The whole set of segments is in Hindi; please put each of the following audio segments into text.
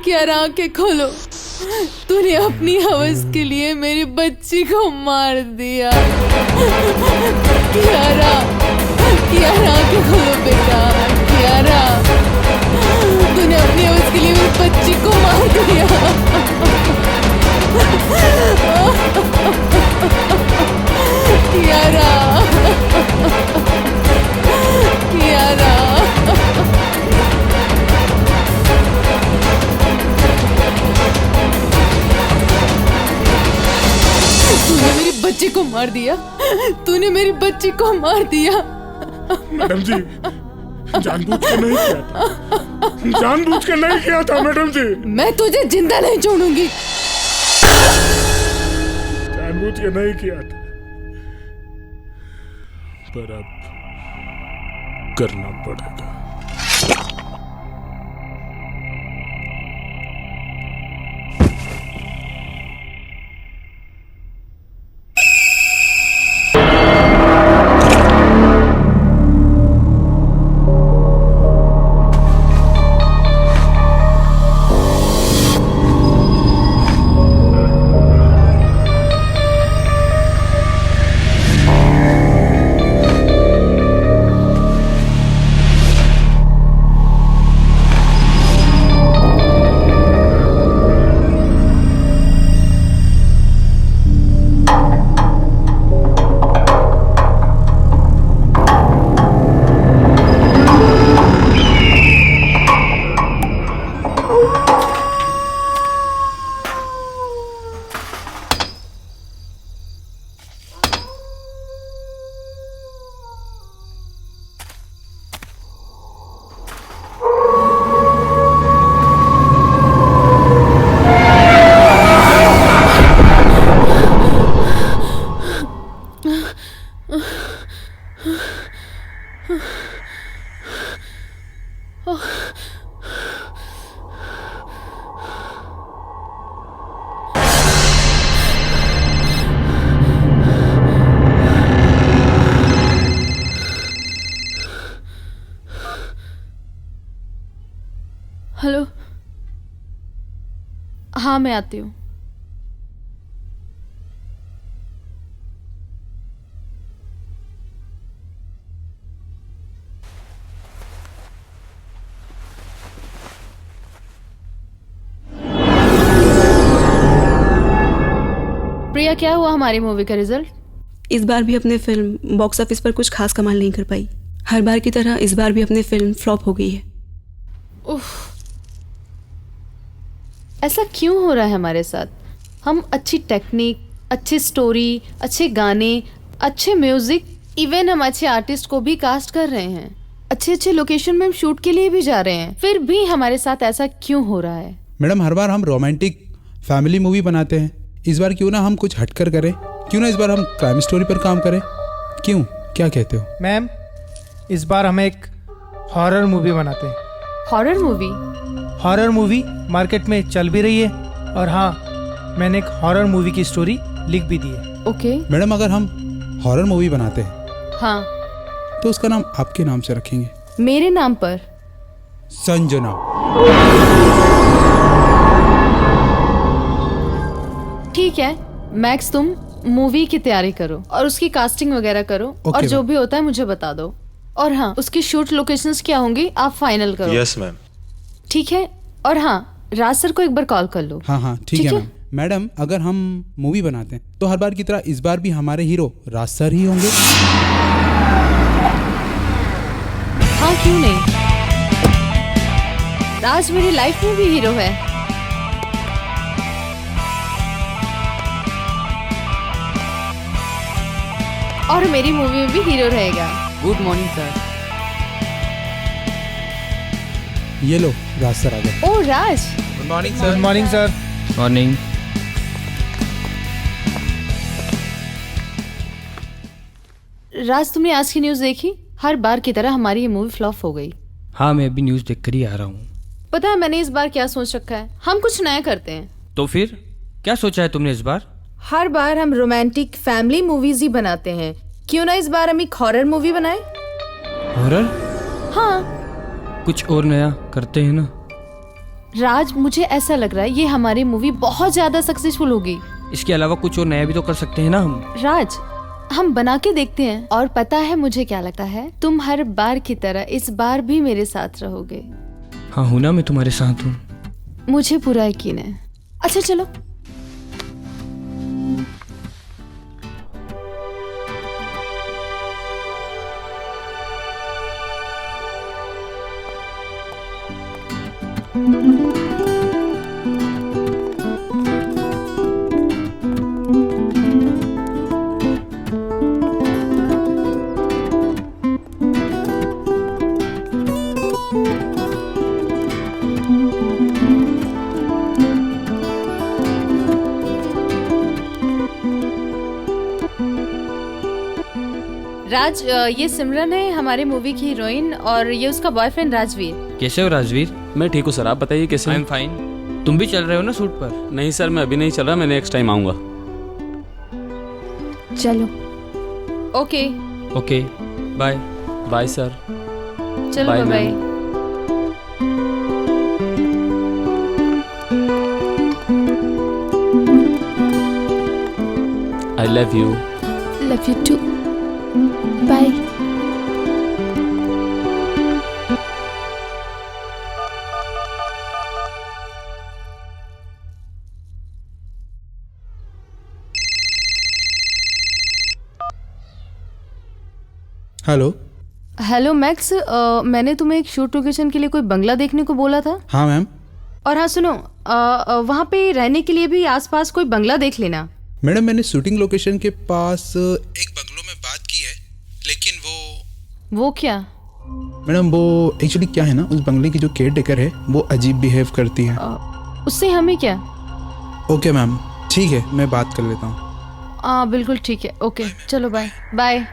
कियारा, आंखें खोलो। तूने अपनी हवस के लिए मेरी बच्ची को मार दिया। कियारा, कियारा, आंखें खोलो बेटा। कियारा, तूने अपनी हवस के लिए मेरी बच्ची को मार दिया। कियारा, कियारा, तूने मेरी बच्ची को मार दिया। तूने मेरी बच्ची को मार दिया। मैडम जी, जानबूझ के नहीं किया था। जानबूझ के नहीं किया था मैडम जी। मैं तुझे जिंदा नहीं छोड़ूंगी। जानबूझ के नहीं किया था, पर अब करना पड़ेगा। हेलो, हाँ मैं आती हूँ। प्रिया, क्या हुआ हमारी मूवी का रिजल्ट? इस बार भी अपने फिल्म बॉक्स ऑफिस पर कुछ खास कमाल नहीं कर पाई। हर बार की तरह इस बार भी अपनी फिल्म फ्लॉप हो गई है। उफ, ऐसा क्यों हो रहा है हमारे साथ? हम अच्छी टेक्निक, अच्छी स्टोरी, अच्छे गाने, अच्छे म्यूजिक, इवन हम अच्छे आर्टिस्ट को भी कास्ट कर रहे हैं। अच्छे अच्छे लोकेशन में हम शूट के लिए भी जा रहे हैं, फिर भी हमारे साथ ऐसा क्यों हो रहा है? मैडम, हर बार हम रोमांटिक फैमिली मूवी बनाते हैं, इस बार क्यों ना हम कुछ हटकर करें? क्यों ना इस बार हम क्राइम स्टोरी पर काम करें? क्यों, क्या कहते हो? मैम, इस बार हम एक हॉरर मूवी बनाते हैं। Horror movie? Horror movie market में चल भी रही है, और हाँ, मैंने एक हॉरर मूवी की स्टोरी लिख भी दी है। ओके। मैडम, अगर हम हॉरर मूवी बनाते हैं हाँ, तो उसका नाम आपके नाम से रखेंगे। मेरे नाम पर? संजना। ठीक है मैक्स, तुम मूवी की तैयारी करो और उसकी कास्टिंग वगैरह करो, और जो भी होता है मुझे बता दो। और हाँ, उसकी शूट लोकेशंस क्या होंगी आप फाइनल करो। Yes ma'am. ठीक है। और हाँ, राज सर को एक बार कॉल कर लो। हाँ, ठीक है मैम। मैडम, अगर हम मूवी बनाते हैं तो हर बार की तरह इस बार भी हमारे हीरो राज सर ही होंगे। हाँ, क्यों नहीं? राज मेरी लाइफ में भी हीरो है। और मेरी मूवी में भी हीरो रहेगा। Good morning sir. ये लो, राज सर आ गए। ओ Raj, good morning good morning sir. Morning. Raj तुमने आज की न्यूज़ देखी? हर बार की तरह हमारी ये मूवी फ्लॉप हो गई। हाँ, मैं अभी न्यूज़ देख कर ही आ रहा हूँ। पता है मैंने इस बार क्या सोच रखा है? हम कुछ नया करते हैं। तो फिर क्या सोचा है तुमने इस बार? हर बार हम रोमांटिक फैमिली मूवीज ही बनाते हैं, क्यों ना इस बार हम एक हॉरर मूवी बनाए? हॉरर? हाँ कुछ और नया करते हैं ना। राज, मुझे ऐसा लग रहा है ये हमारी मूवी बहुत ज्यादा सक्सेसफुल होगी। इसके अलावा कुछ और नया भी तो कर सकते हैं ना हम। राज, हम बना के देखते हैं। और पता है मुझे क्या लगता है, तुम हर बार की तरह इस बार भी मेरे साथ रहोगे। हाँ हूँ ना, मैं तुम्हारे साथ हूँ। मुझे पूरा यकीन है। अच्छा चलो। राज, ये सिमरन है हमारे मूवी की हीरोइन, और ये उसका बॉयफ्रेंड राजवीर। कैसे हो राजवीर? मैं ठीक हूँ सर, आप बताइए कैसे आई हैं? Am fine. तुम भी चल रहे हो ना शूट पर? नहीं सर, मैं अभी नहीं चल रहा, मैं नेक्स्ट टाइम आऊँगा। चलो। Okay, okay bye. Bye sir. चलो Bye, bye. I love you. Love you too. Bye. Hello. Hello Max, मैंने तुम्हें एक शूट लोकेशन के लिए कोई बंगला देखने को बोला था। हाँ मैम। और हाँ सुनो, वहाँ पे रहने के लिए भी आसपास कोई बंगला देख लेना। मैडम, मैंने शूटिंग लोकेशन के पास एक बंगलों में बात की है, लेकिन वो क्या? मैडम वो एक्चुअली क्या है ना, उस बंगले की जो केयर टेकर है वो अजीब बिहेव करती है। उससे हमें क्या? ओके मैम, ठीक है, मैं बात कर लेता हूँ। हाँ बिल्कुल ठीक है। ओके चलो बाय बाय।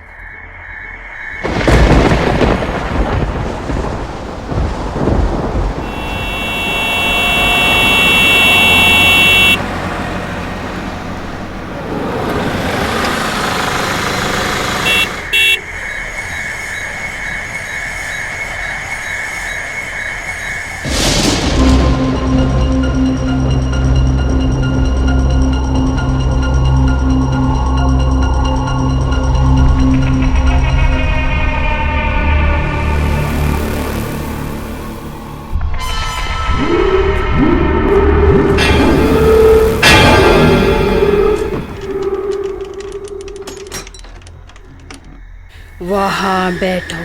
वहाँ बैठो।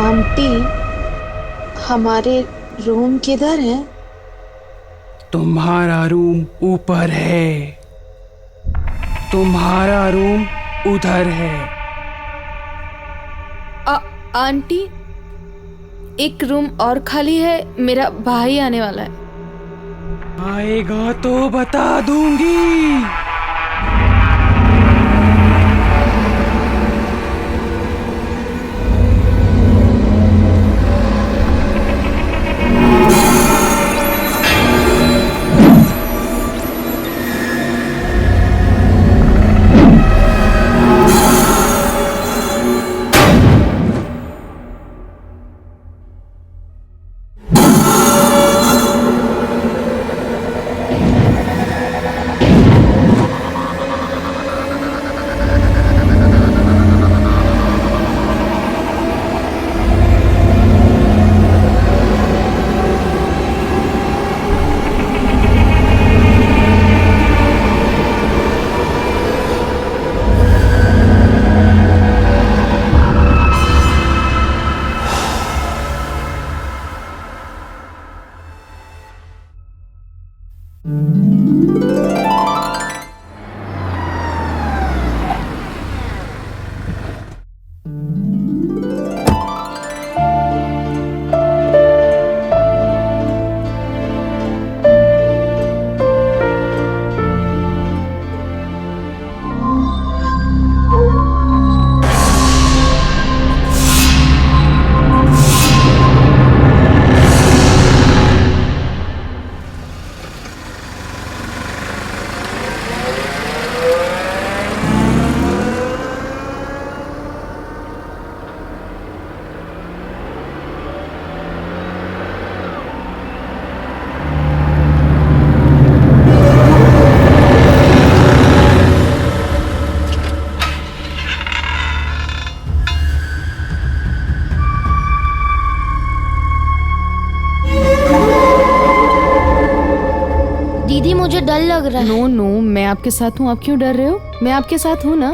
आंटी, हमारे रूम किधर है? तुम्हारा रूम ऊपर है, तुम्हारा रूम उधर है। आंटी, एक रूम और खाली है, मेरा भाई आने वाला है। आएगा तो बता दूंगी। दीदी मुझे डर लग रहा है। नो नो, मैं आपके साथ हूँ, आप क्यों डर रहे हो? मैं आपके साथ हूँ ना।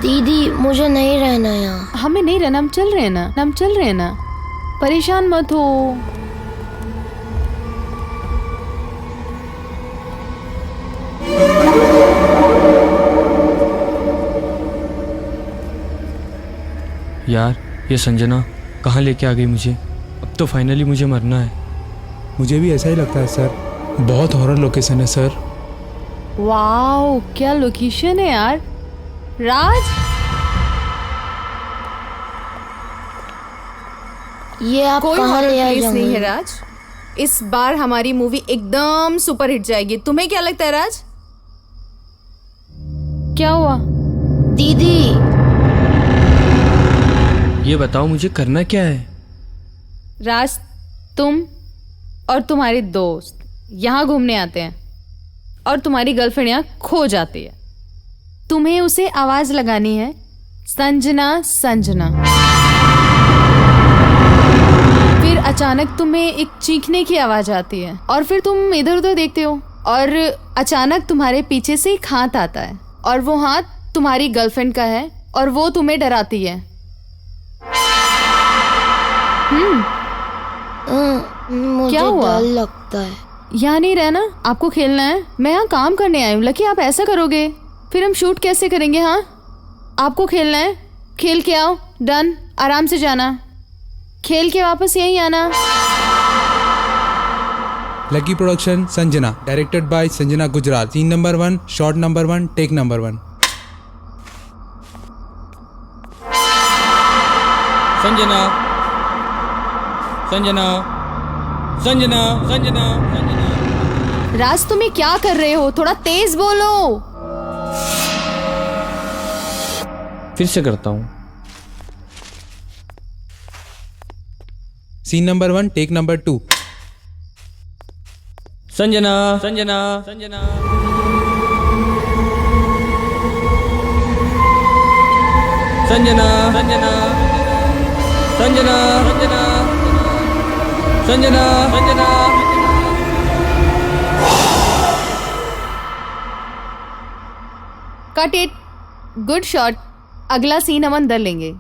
दीदी मुझे नहीं रहना यहाँ। हमें नहीं रहना, हम चल रहे हैं ना, हम चल रहे हैं ना, परेशान मत हो। यार ये संजना कहाँ लेके आ गई मुझे। अब तो फाइनली मुझे मरना है। मुझे भी ऐसा ही लगता है सर, बहुत हॉरर लोकेशन है सर। वाओ, क्या लोकेशन है यार। राज, ये आप कोई कहाँ हॉरर ले आए प्लेस नहीं है जंगल? राज। इस बार हमारी मूवी एकदम सुपर हिट जाएगी। तुम्हें क्या लगता है राज? क्या हुआ? दीदी ये बताओ मुझे करना क्या है। राज, तुम और तुम्हारे दोस्त यहाँ घूमने आते हैं और तुम्हारी गर्लफ्रेंड यहाँ खो जाती है। तुम्हें उसे आवाज लगानी है, संजना संजना। फिर अचानक तुम्हें एक चीखने की आवाज आती है और फिर तुम इधर उधर देखते हो और अचानक तुम्हारे पीछे से एक हाथ आता है और वो हाथ तुम्हारी गर्लफ्रेंड का है और वो तुम्हें डराती है। मुझे क्या हुआ? डर लगता है। यहाँ नहीं रहना, आपको खेलना है। मैं यहाँ काम करने आई हूँ। लकी, आप ऐसा करोगे फिर हम शूट कैसे करेंगे? हाँ, आपको खेलना है, खेल के आओ। डन, आराम से जाना, खेल के वापस यहीं आना। Lucky Production Sanjana, directed by Sanjana Gujral. Scene number 1, shot number 1, take number 1। Sanjana Sanjana Sanjana Sanjana Sanjana. Raj, तुम्हें क्या कर रहे हो? थोड़ा तेज बोलो। फिर से करता हूँ। Scene number 1, take number 2। Sanjana Sanjana Sanjana Sanjana Sanjana Sanjana Sanjana Sanjana Sanjana. Cut it, good shot. अगला सीन हम अंदर लेंगे।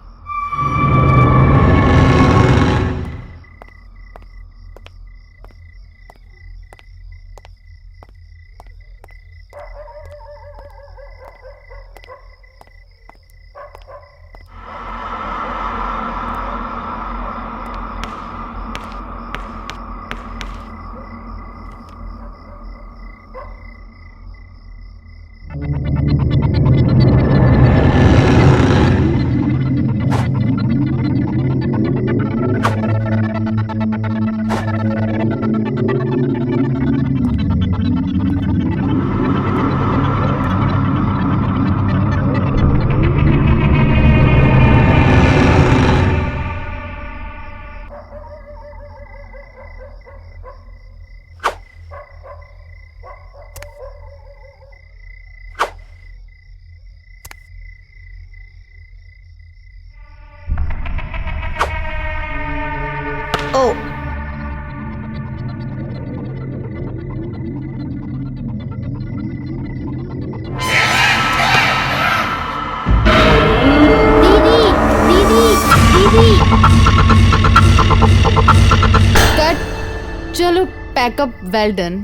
दीदी पैकअप वेल डन।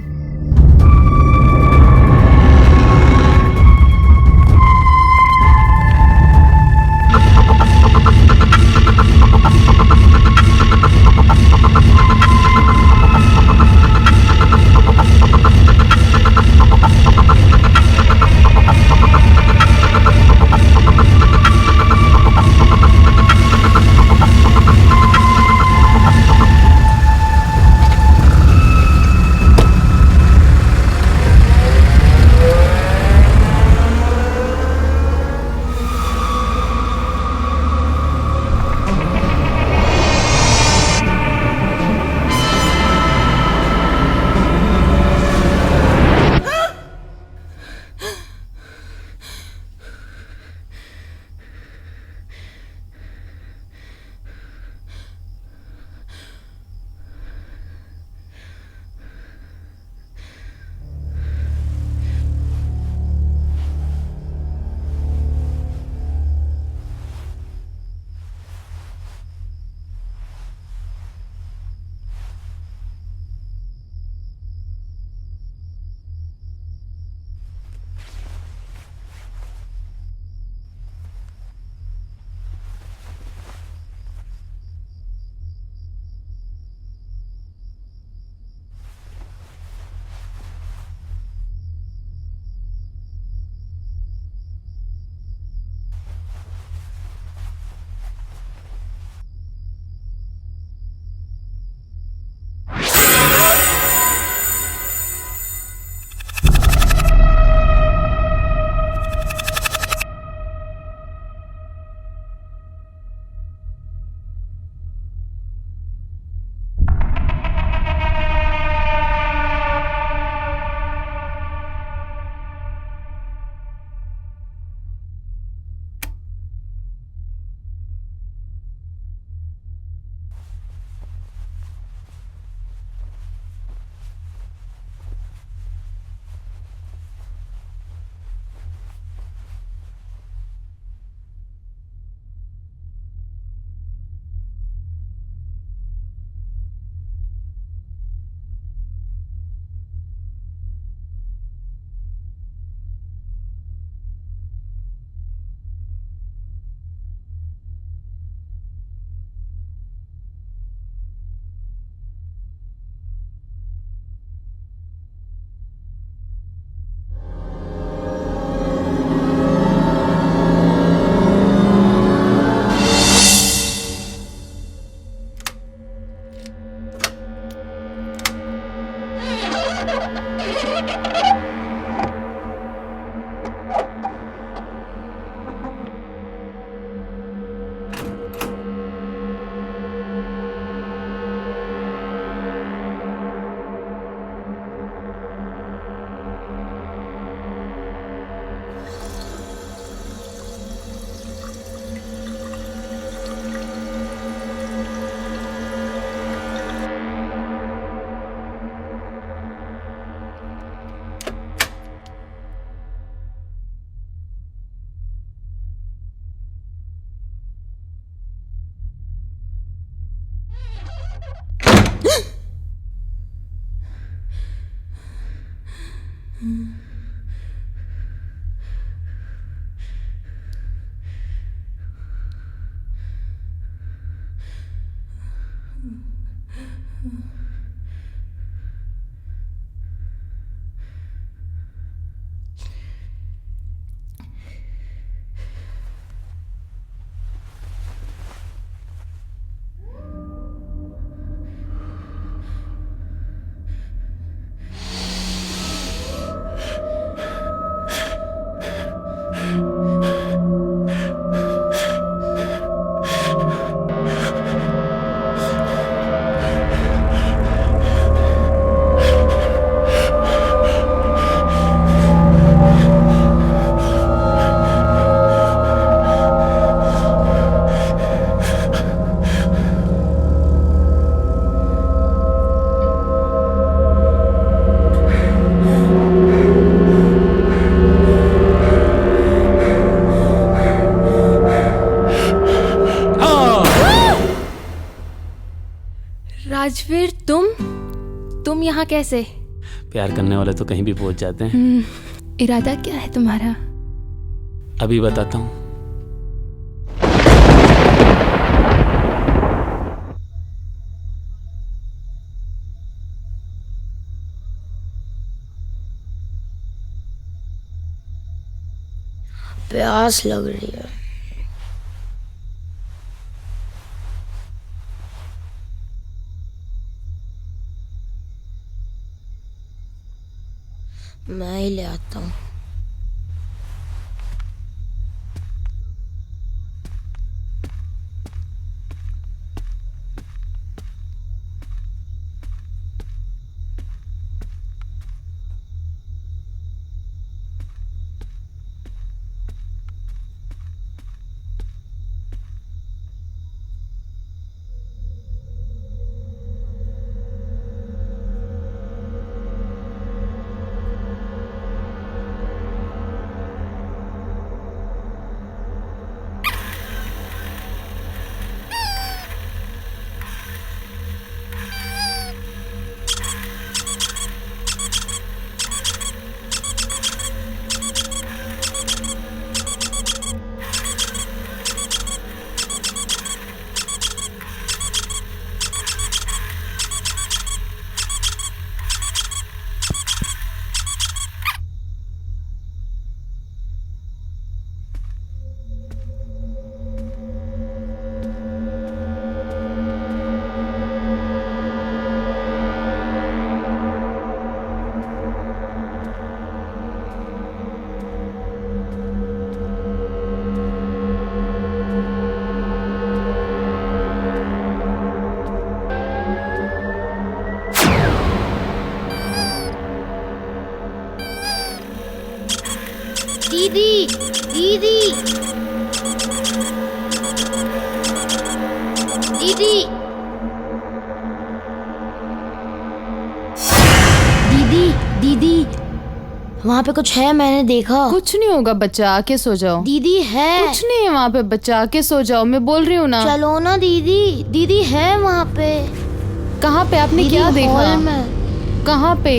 राजवीर, तुम यहाँ कैसे? प्यार करने वाले तो कहीं भी पहुंच जाते हैं। इरादा क्या है तुम्हारा? अभी बताता हूँ। प्यास लग रही है। मैं ही ले आता हूँ। दीदी, दीदी, दीदी, दीदी, दीदी, वहाँ पे कुछ है, मैंने देखा। कुछ नहीं होगा बच्चा, आके सो जाओ। दीदी है। कुछ नहीं है वहाँ पे बच्चा, आके सो जाओ, मैं बोल रही हूँ ना। चलो ना दीदी, दीदी है वहाँ पे। कहाँ पे? आपने क्या देखा? हॉल में। कहाँ पे?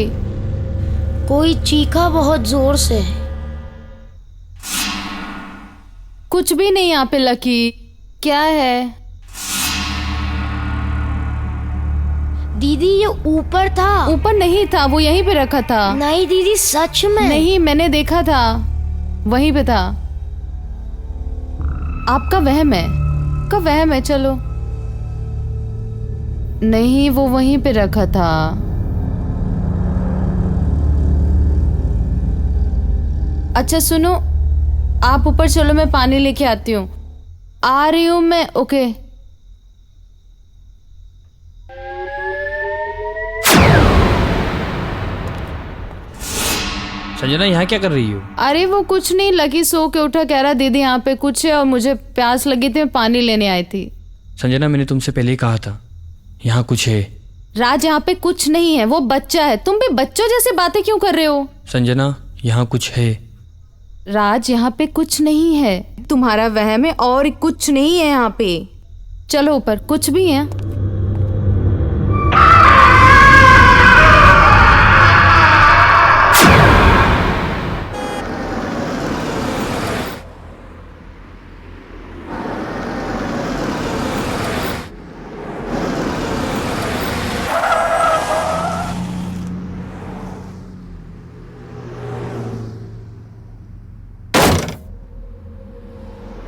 कोई चीखा बहुत जोर से। कुछ भी नहीं यहाँ पे लकी। क्या है? दीदी ये ऊपर था। ऊपर नहीं था, वो यहीं पे रखा था। नहीं दीदी सच में। नहीं, मैंने देखा था, वहीं पे था। आपका वहम है, आपका वहम है। चलो। नहीं, वो वहीं पे रखा था। अच्छा सुनो, आप ऊपर चलो, मैं पानी लेके आती हूँ। आ रही हूँ मैं। ओके। संजना यहाँ क्या कर रही हो? अरे वो कुछ नहीं, लकी सो के उठा, कह रहा दीदी यहाँ पे कुछ है और मुझे प्यास लगी थी, मैं पानी लेने आई थी। संजना मैंने तुमसे पहले ही कहा था यहाँ कुछ है। राज यहाँ पे कुछ नहीं है, वो बच्चा है। तुम भी बच्चों जैसे बातें क्यों कर रहे हो? संजना यहाँ कुछ है। राज यहाँ पे कुछ नहीं है, तुम्हारा वहम है, और कुछ नहीं है यहाँ पे। चलो ऊपर, कुछ भी है।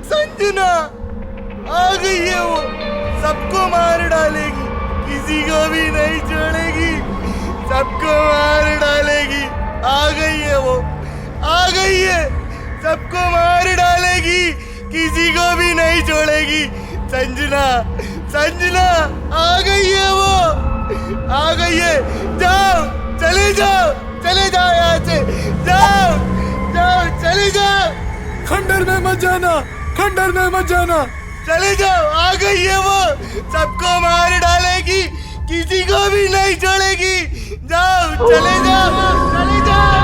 संजना आ गई है, वो सबको मार डालेगी, किसी को भी नहीं छोड़ेगी, सबको मार डालेगी। आ गई है वो, आ गई है, सबको मार डालेगी, किसी को भी नहीं छोड़ेगी। संजना, संजना आ गई है वो, आ गई है। जाओ, चले जाओ, चले जाओ यहाँ से, जाओ जाओ, चले जाओ। खंडर में मत जाना, खंडर में मत जाना, चले जाओ। आ गई है वो, सबको मार डालेगी, किसी को भी नहीं छोड़ेगी। जाओ, चले जाओ, चले जाओ।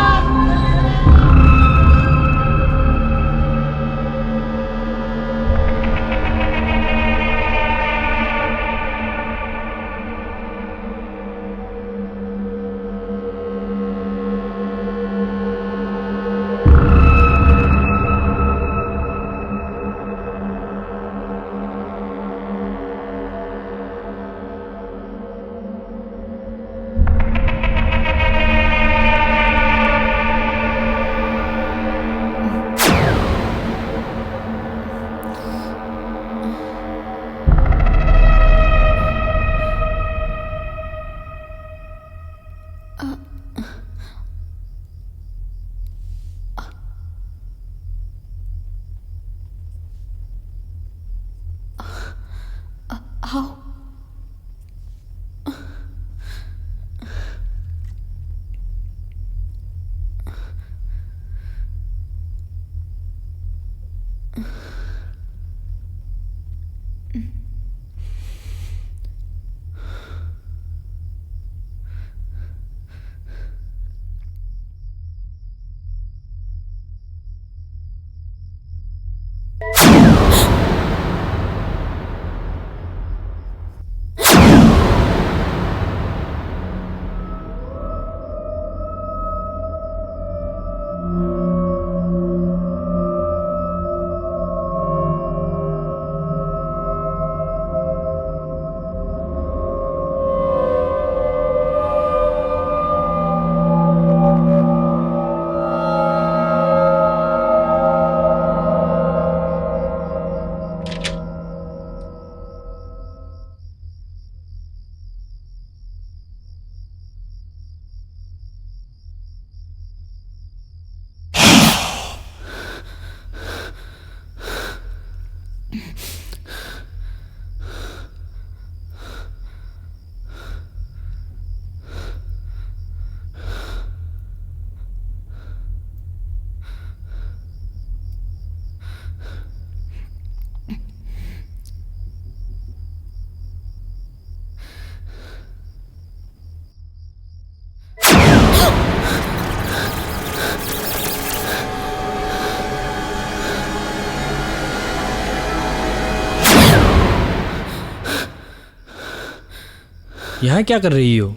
यहाँ क्या कर रही हो?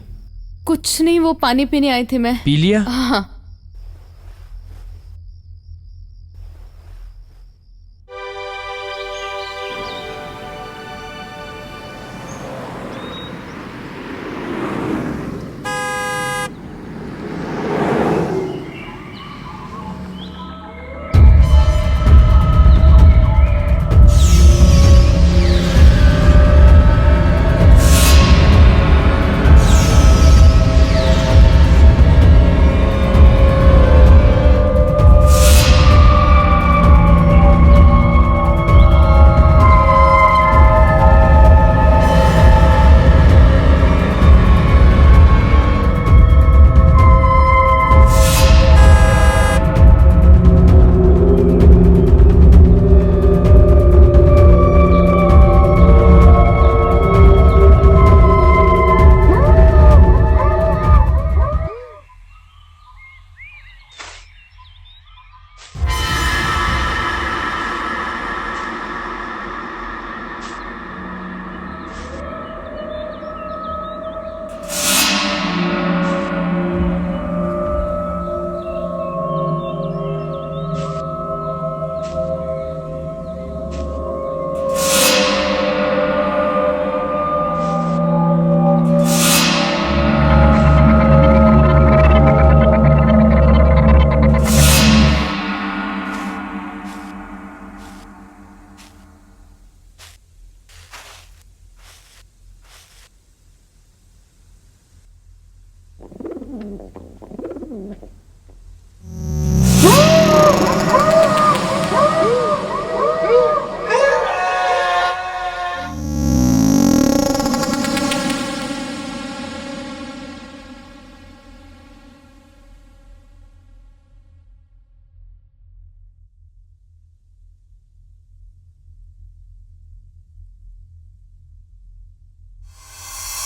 कुछ नहीं, वो पानी पीने आई थी मैं। पी लिया? हाँ।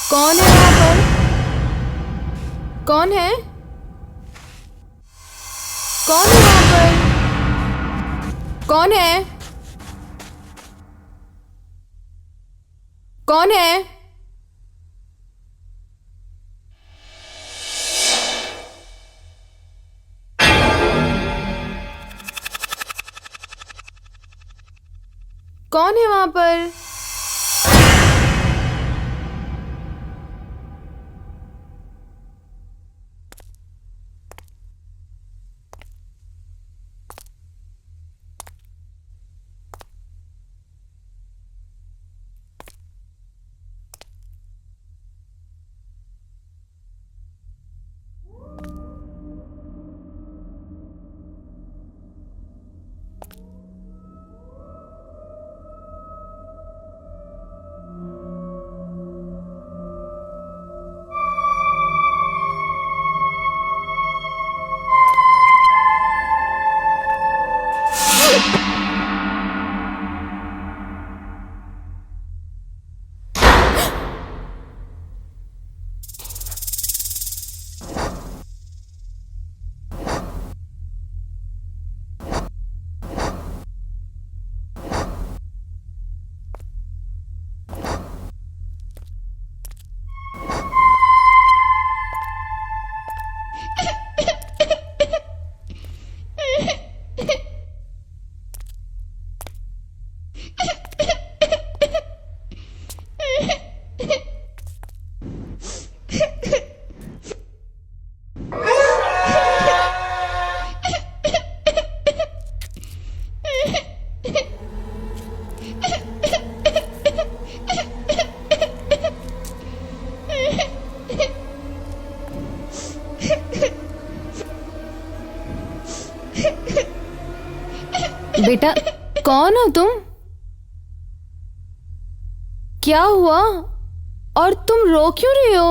कौन है वहां पर? कौन है? कौन है वहां पर? कौन है? कौन है? कौन है वहां पर? बेटा, कौन हो तुम? क्या हुआ? और तुम रो क्यों रही हो?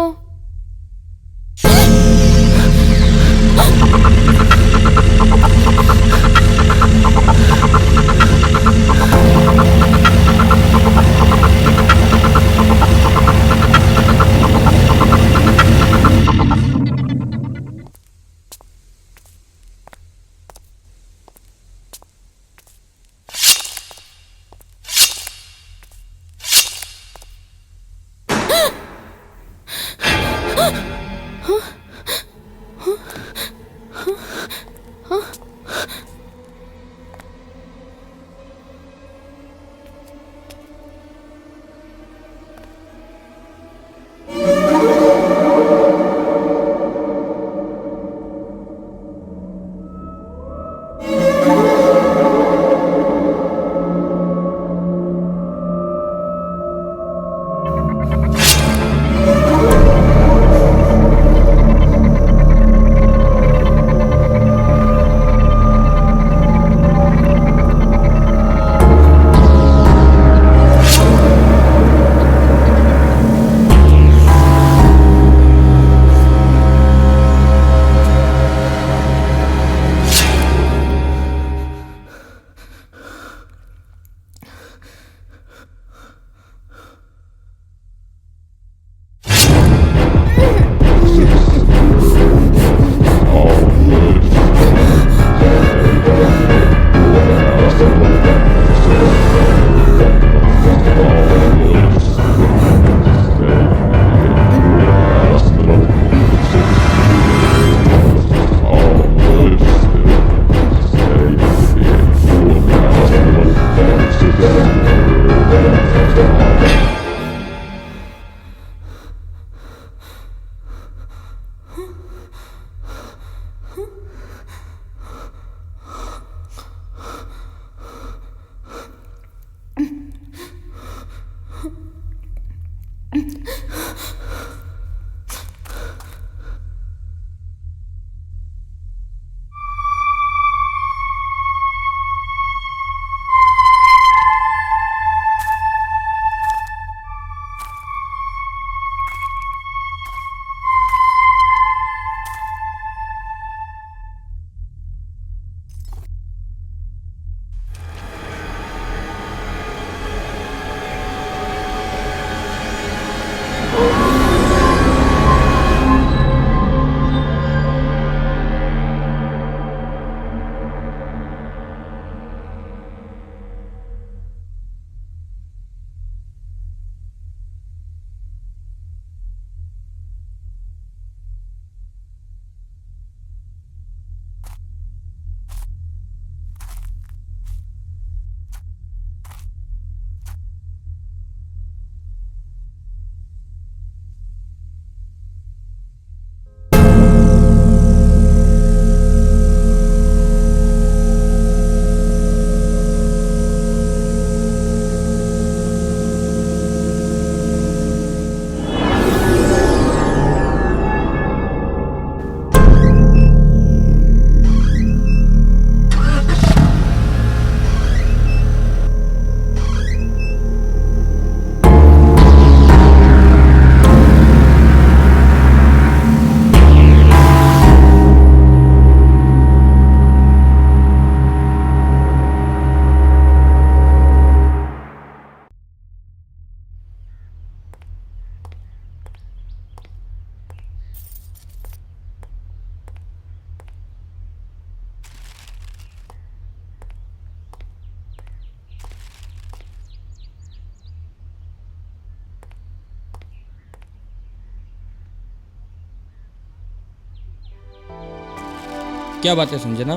क्या बात है संजना,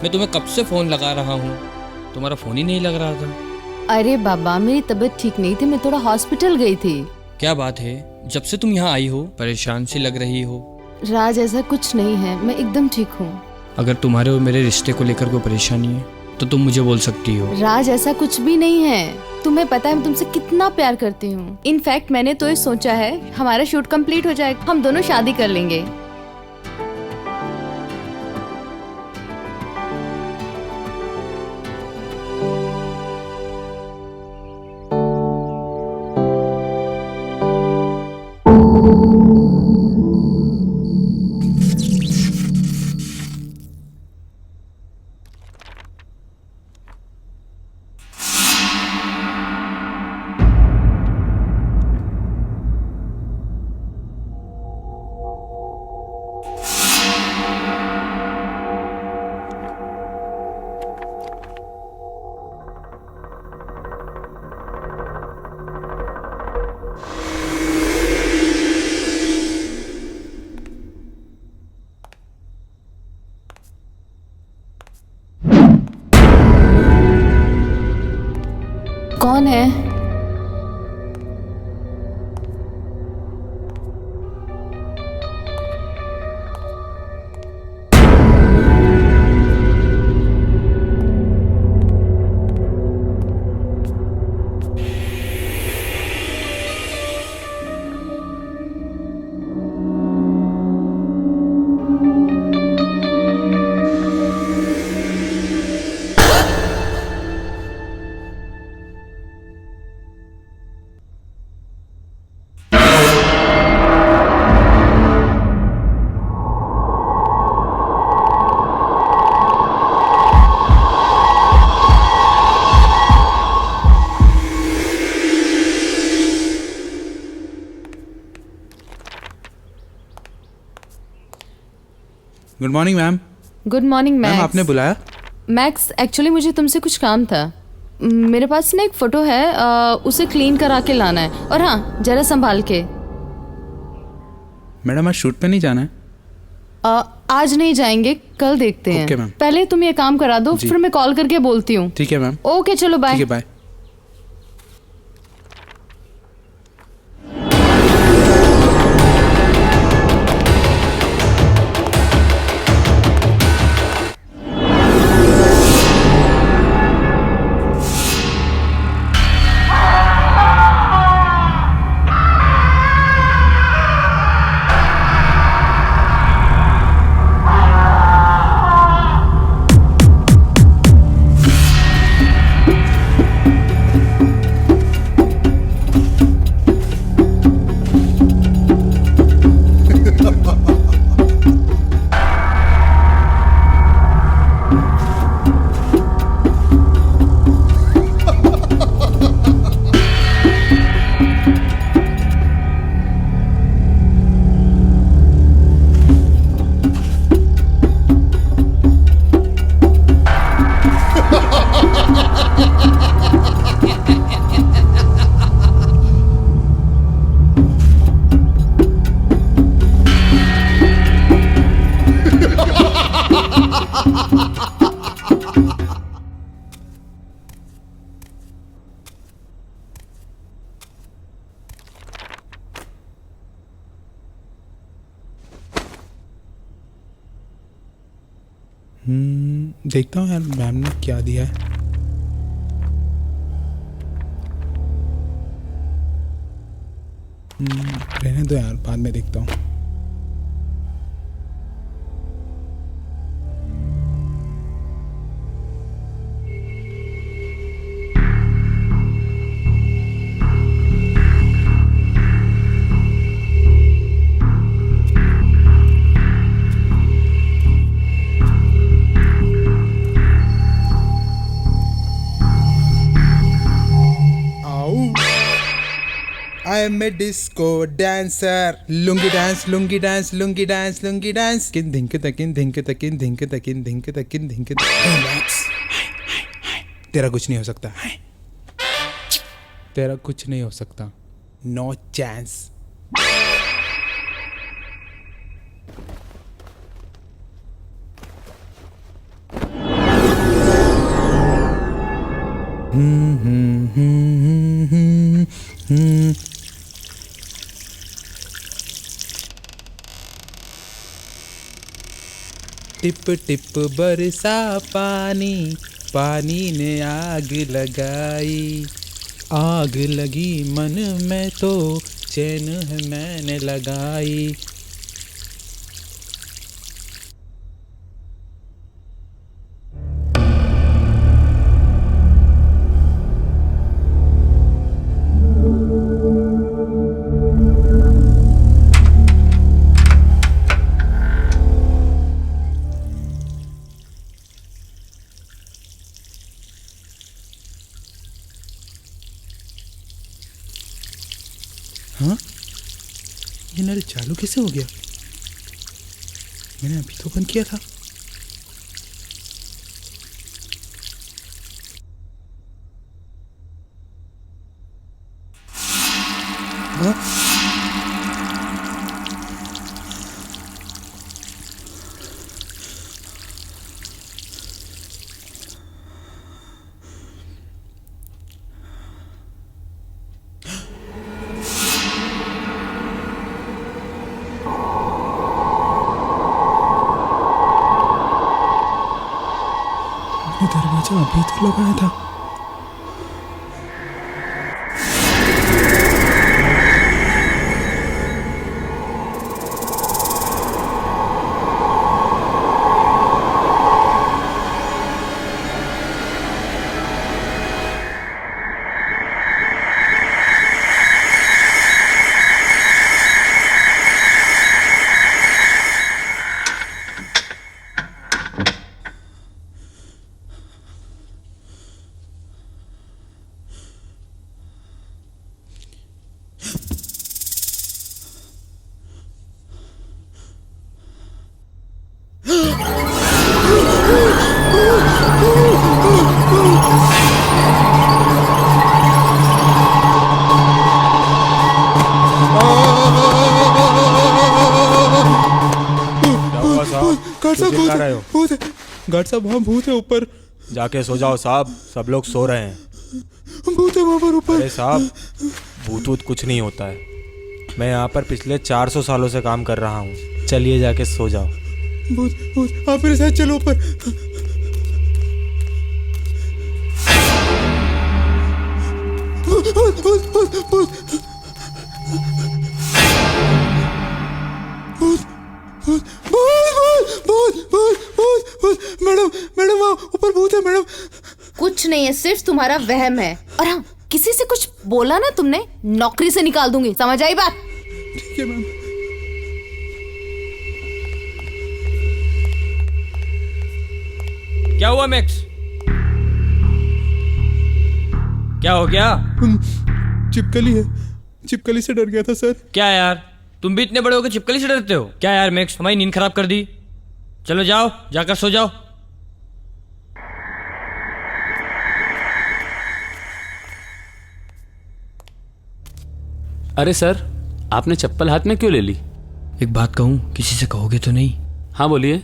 मैं तुम्हें कब से फ़ोन लगा रहा हूँ, तुम्हारा फ़ोन ही नहीं लग रहा था। अरे बाबा, मेरी तबीयत ठीक नहीं थी, मैं थोड़ा हॉस्पिटल गई थी। क्या बात है, जब से तुम यहाँ आई हो परेशान सी लग रही हो। राज, ऐसा कुछ नहीं है, मैं एकदम ठीक हूँ। अगर तुम्हारे और मेरे रिश्ते को लेकर कोई परेशानी है तो तुम मुझे बोल सकती हो। राज, ऐसा कुछ भी नहीं है, तुम्हें पता है मैं तुमसे कितना प्यार करती हूँ। इनफैक्ट मैंने तो ये सोचा है हमारा शूट कंप्लीट हो जाएगा, हम दोनों शादी कर लेंगे। कौन है? Good morning ma'am. Good morning ma'am max. आपने बुलाया? मैक्स, एक्चुअली मुझे तुमसे कुछ काम था। मेरे पास ना एक फ़ोटो है, उसे क्लीन करा के लाना है। और हाँ, ज़रा संभाल के। मैडम आज शूट पे नहीं जाना है? आज नहीं जाएंगे, कल देखते हैं। Okay ma'am. पहले तुम ये काम करा दो, फिर मैं कॉल करके बोलती हूँ। ठीक है मैम। ओके, चलो बाय। ठीक है, बाय। देखता हूँ यार मैम ने क्या दिया है। रहने दो यार, बाद में देखता हूँ। I am a disco dancer. Lungi dance, lungi dance, lungi dance, lungi dance. Kin dhinke takin, dhinke takin, dhinke takin, dhinke takin, dhinke takin. तेरा कुछ नहीं हो सकता। तेरा कुछ नहीं हो सकता। No chance. टिप टिप बरसा पानी, पानी ने आग लगाई। आग लगी मन में तो चैन है मैंने लगाई। हाँ, ये नल चालू कैसे हो गया? मैंने अभी तो बंद किया था। हाँ? आपने दरवाजा अभी तो लगाया था। गार्ड साहब वहाँ भूत है ऊपर। जाके सो जाओ साहब, सब लोग सो रहे हैं। भूत है वहाँ पर ऊपर। अरे साहब, भूत वूत कुछ नहीं होता है। मैं यहाँ पर पिछले 400 सालों से काम कर रहा हूँ। चलिए जाके सो जाओ। भूत भूत, आप मेरे साथ चलो ऊपर। भूत भूत भूत भूत भूत मैडम मैडम वहाँ ऊपर भूत है मैडम। कुछ नहीं है, सिर्फ तुम्हारा वहम है। और हाँ, किसी से कुछ बोला ना तुमने, नौकरी से निकाल दूंगी, समझ आई बात? ठीक है मैम। क्या हुआ मैक्स? क्या हो गया? चिपकली है, चिपकली से डर गया था सर। क्या यार, तुम भी इतने बड़े हो के चिपकली से डरते हो क्या यार? मैक्स, हमारी नींद खराब कर दी। चलो जाओ, जाकर सो जाओ। अरे सर, आपने चप्पल हाथ में क्यों ले ली? एक बात कहूँ, किसी से कहोगे तो नहीं? हाँ बोलिए।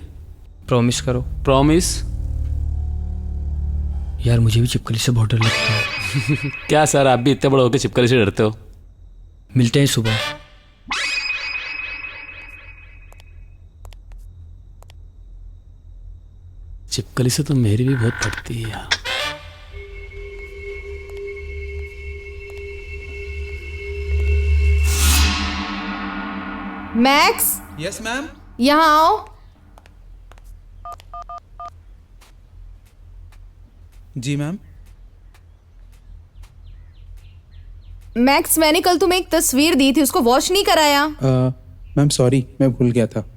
प्रॉमिस करो। प्रॉमिस? यार मुझे भी चिपकली से बहुत डर लगता है। क्या सर, आप भी इतने बड़े होकर चिपकली से डरते हो? मिलते हैं सुबह। चिपकली से तो मेरी भी बहुत फटती है यार। मैक्स। Yes ma'am. यहाँ आओ। जी मैम। मैक्स, मैंने कल तुम्हें एक तस्वीर दी थी, उसको वॉश नहीं कराया। मैम सॉरी, मैं भूल गया था।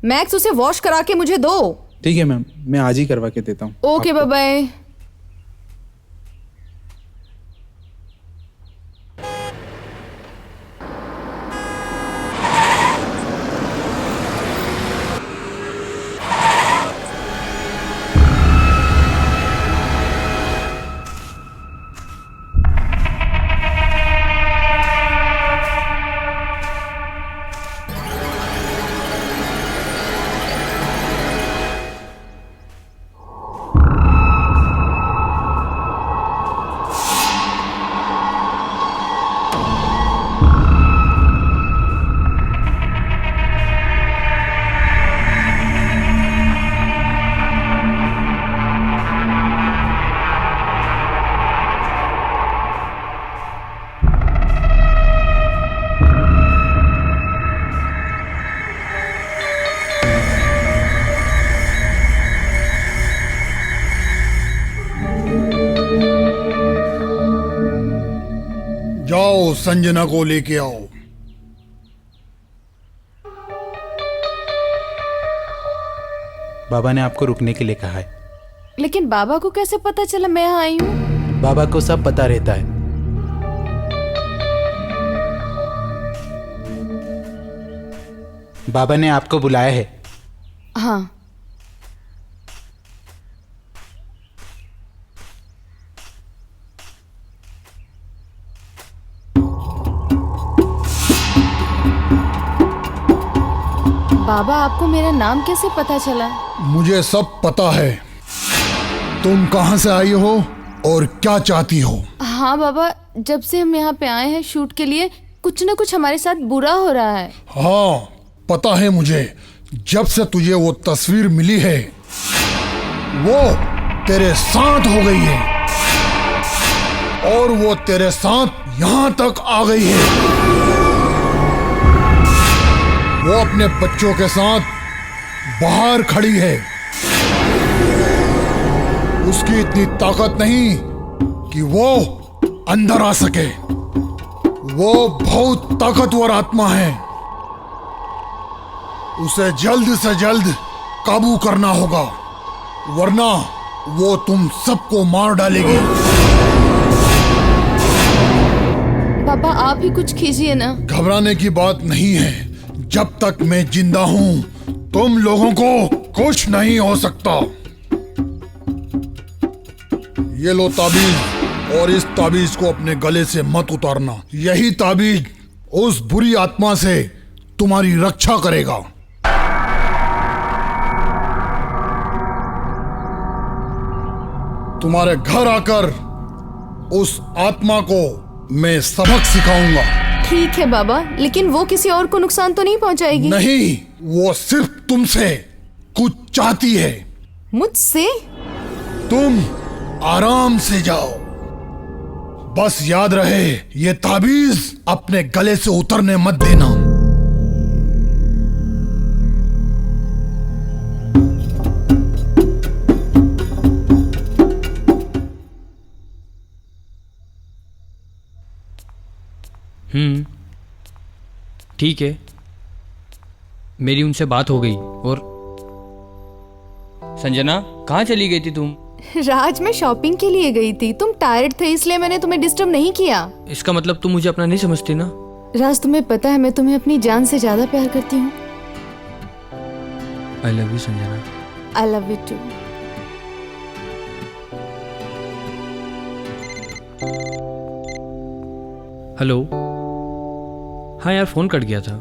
मैक्स, उसे वॉश करा के मुझे दो। ठीक है मैम, मैं आज ही करवा के देता हूँ। Okay, bye bye. जाओ, संजना को लेके आओ। बाबा ने आपको रुकने के लिए कहा है। लेकिन बाबा को कैसे पता चला मैं यहाँ आई हूँ? बाबा को सब पता रहता है। बाबा ने आपको बुलाया है। हाँ। बाबा, आपको मेरा नाम कैसे पता चला? मुझे सब पता है। तुम कहाँ से आई हो और क्या चाहती हो? हाँ बाबा, जब से हम यहाँ पे आए हैं शूट के लिए, कुछ न कुछ हमारे साथ बुरा हो रहा है। हाँ पता है मुझे। जब से तुझे वो तस्वीर मिली है, वो तेरे साथ हो गई है और वो तेरे साथ यहां तक आ गई है। वो अपने बच्चों के साथ बाहर खड़ी है। उसकी इतनी ताकत नहीं कि वो अंदर आ सके। वो बहुत ताकतवर आत्मा है। उसे जल्द से जल्द काबू करना होगा, वरना वो तुम सबको मार डालेगी। पापा आप ही कुछ कीजिए ना। घबराने की बात नहीं है। जब तक मैं जिंदा हूं तुम लोगों को कुछ नहीं हो सकता। ये लो ताबीज, और इस ताबीज को अपने गले से मत उतारना। यही ताबीज उस बुरी आत्मा से तुम्हारी रक्षा करेगा। तुम्हारे घर आकर उस आत्मा को मैं सबक सिखाऊंगा। ठीक है बाबा, लेकिन वो किसी और को नुकसान तो नहीं पहुंचाएगी? नहीं, वो सिर्फ तुमसे कुछ चाहती है। मुझसे? तुम आराम से जाओ। बस याद रहे, ये ताबीज अपने गले से उतरने मत देना। ठीक है, मेरी उनसे बात हो गई। और संजना, कहाँ चली गई थी तुम? राज, मैं शॉपिंग के लिए गई थी। तुम टायर्ड थे इसलिए मैंने तुम्हें डिस्टर्ब नहीं किया। इसका मतलब तुम मुझे अपना नहीं समझती ना? राज, तुम्हें पता है मैं तुम्हें अपनी जान से ज्यादा प्यार करती हूँ। I love you Sanjana. I love you too. Hello. हाँ यार, फोन कट गया था।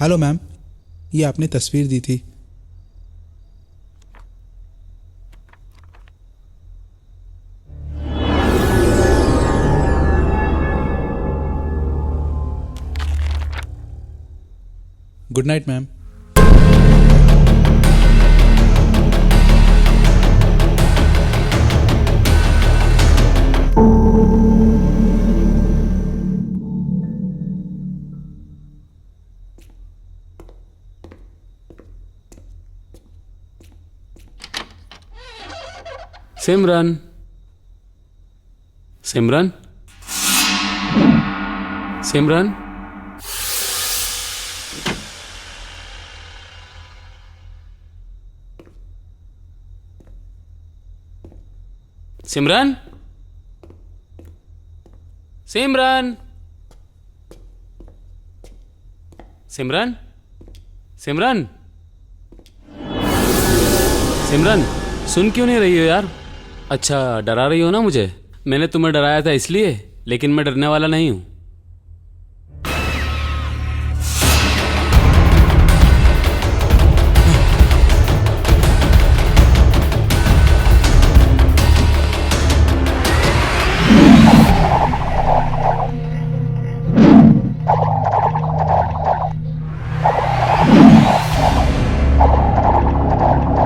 हेलो मैम, ये आपने तस्वीर दी थी। Good night ma'am. Simran, Simran, Simran, Simran, Simran, Simran, Simran, Simran, सुन क्यों नहीं रही हो यार? अच्छा, डरा रही हो ना मुझे? मैंने तुम्हें डराया था इसलिए, लेकिन मैं डरने वाला नहीं हूं।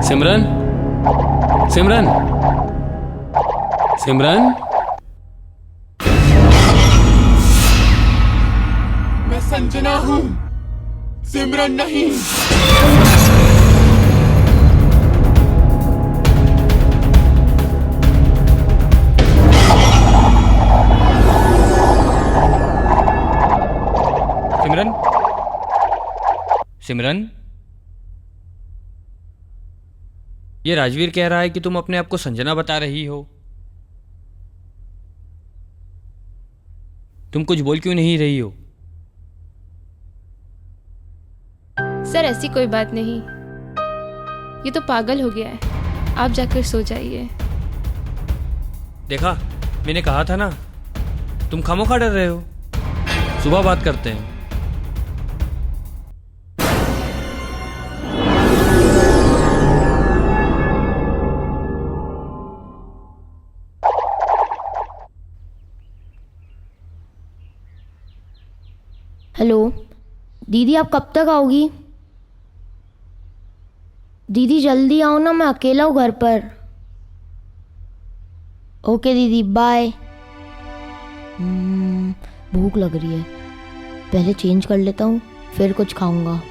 सिमरन, सिमरन, सिमरन, मैं संजना हूँ, सिमरन नहीं। सिमरन, सिमरन, ये राजवीर कह रहा है कि तुम अपने आप को संजना बता रही हो। तुम कुछ बोल क्यों नहीं रही हो? सर ऐसी कोई बात नहीं, ये तो पागल हो गया है। आप जाकर सो जाइए। देखा, मैंने कहा था ना, तुम खामोखा डर रहे हो। सुबह बात करते हैं। हेलो, दीदी आप कब तक आओगी? दीदी जल्दी आओ ना, मैं अकेला हूँ घर पर। ओके दीदी, बाय। भूख लग रही है, पहले चेंज कर लेता हूँ, फिर कुछ खाऊंगा।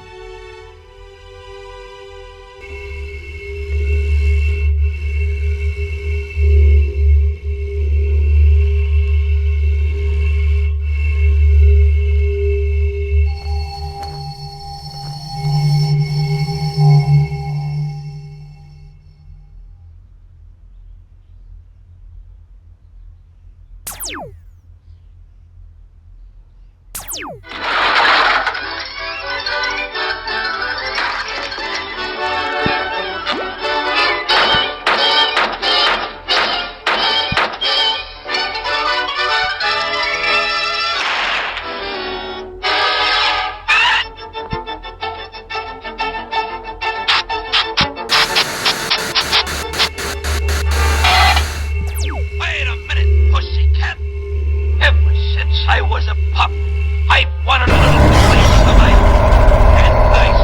I was a pup. I wanted a little place of my and nice.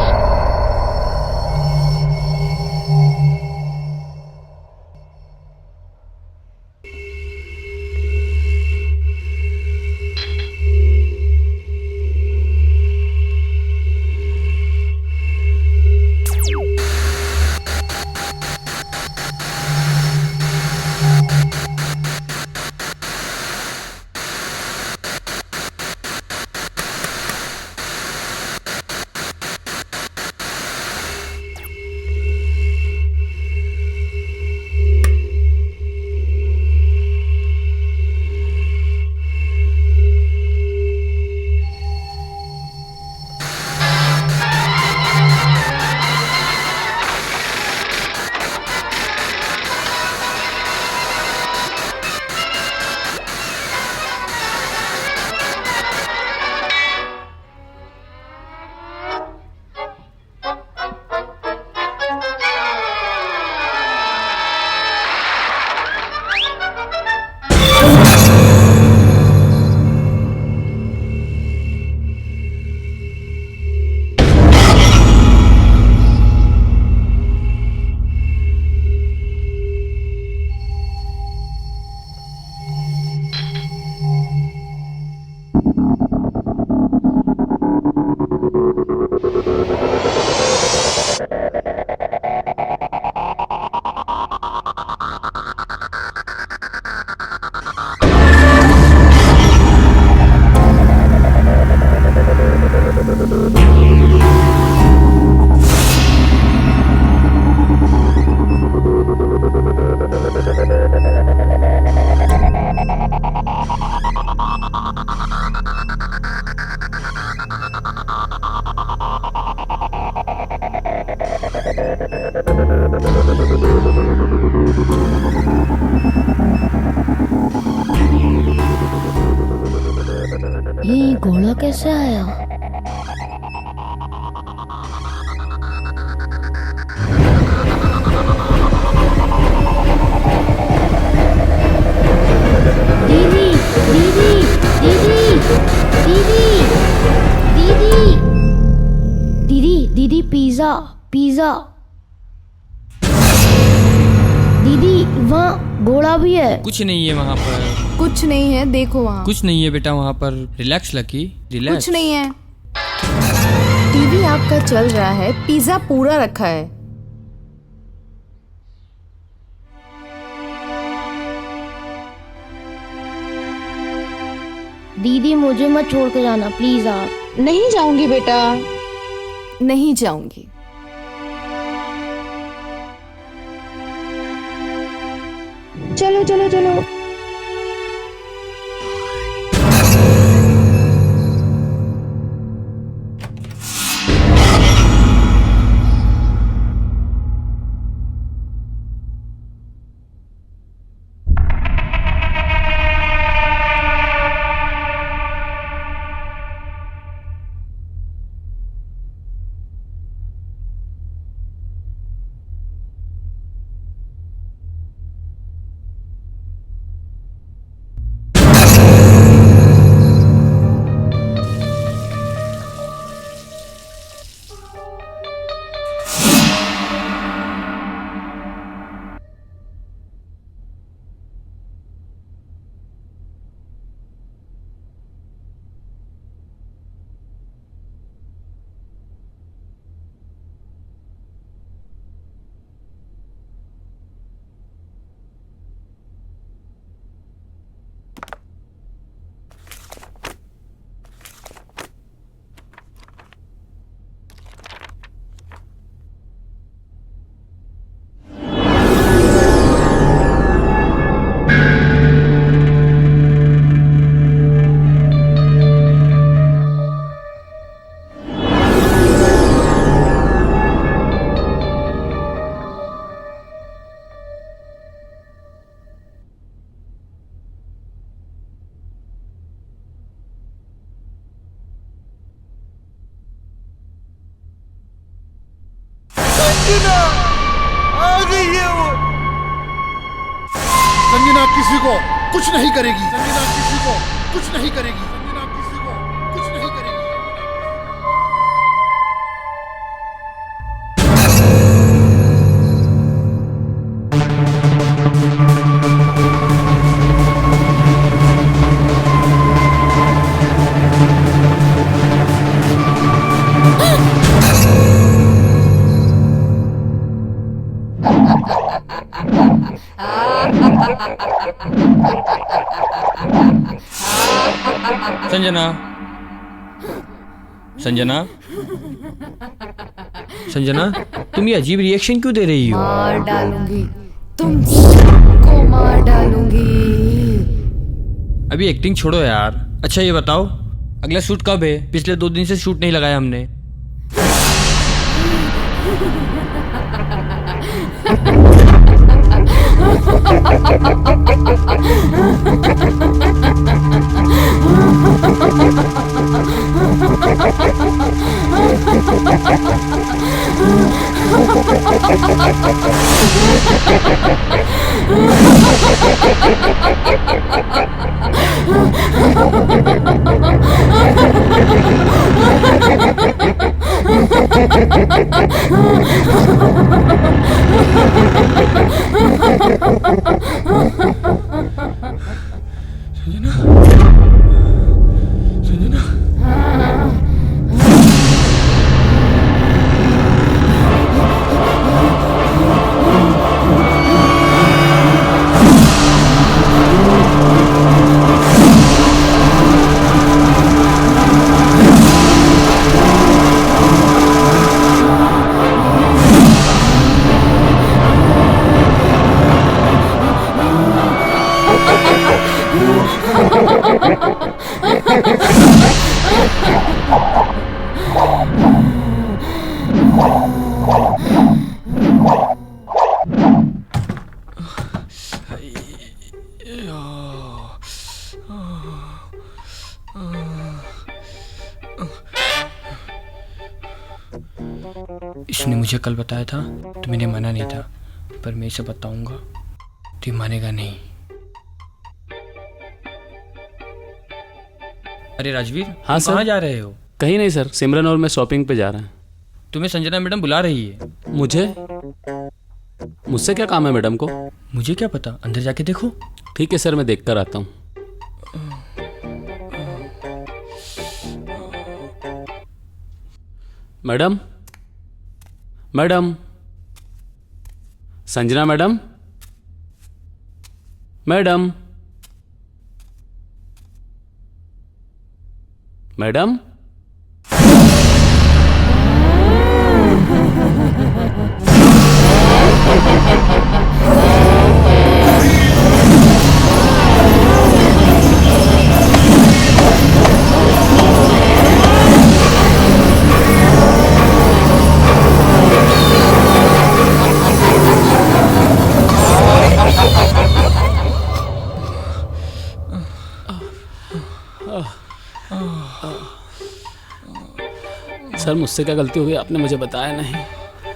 ये घोड़ा कैसे आया? दीदी दीदी दीदी दीदी दीदी दीदी दीदी पिज्जा पिज्जा। दीदी वहाँ घोड़ा भी है। कुछ नहीं है वहाँ पर। कुछ नहीं है, देखो वहाँ। कुछ नहीं है बेटा वहाँ पर। Relax lucky, relax. कुछ नहीं है। टीवी आपका चल रहा है, पिज्जा पूरा रखा है। दीदी मुझे मत छोड़ के जाना प्लीज आप। नहीं जाऊंगी बेटा। नहीं जाऊंगी। चलो चलो चलो। संजना आ गई है वो। संजना किसी को कुछ नहीं करेगी। संजना किसी को कुछ नहीं करेगी। संजना किसी को कुछ नहीं करेगी। संजना, संजना, संजना, तुम ये अजीब रिएक्शन क्यों दे रही हो? मार डालूंगी, तुमको मार डालूंगी। अभी एक्टिंग छोड़ो यार। अच्छा ये बताओ, अगला शूट कब है? पिछले 2 दिन से शूट नहीं लगाया हमने। इसने मुझे कल बताया था तो मैंने माना नहीं था, पर मैं इसे बताऊंगा तो मानेगा नहीं। अरे राजवीर, हाँ तुम कहाँ जा रहे हो? कहीं नहीं सर, सिमरन और मैं शॉपिंग पे जा रहे हैं। तुम्हें संजना मैडम बुला रही है। मुझसे क्या काम है मैडम को? मुझे क्या पता, अंदर जाके देखो। ठीक है सर, मैं देख कर आता हूँ। Madam, madam, Sanjana madam, madam, madam, sir मुझसे क्या गलती हो गई, आपने मुझे बताया नहीं।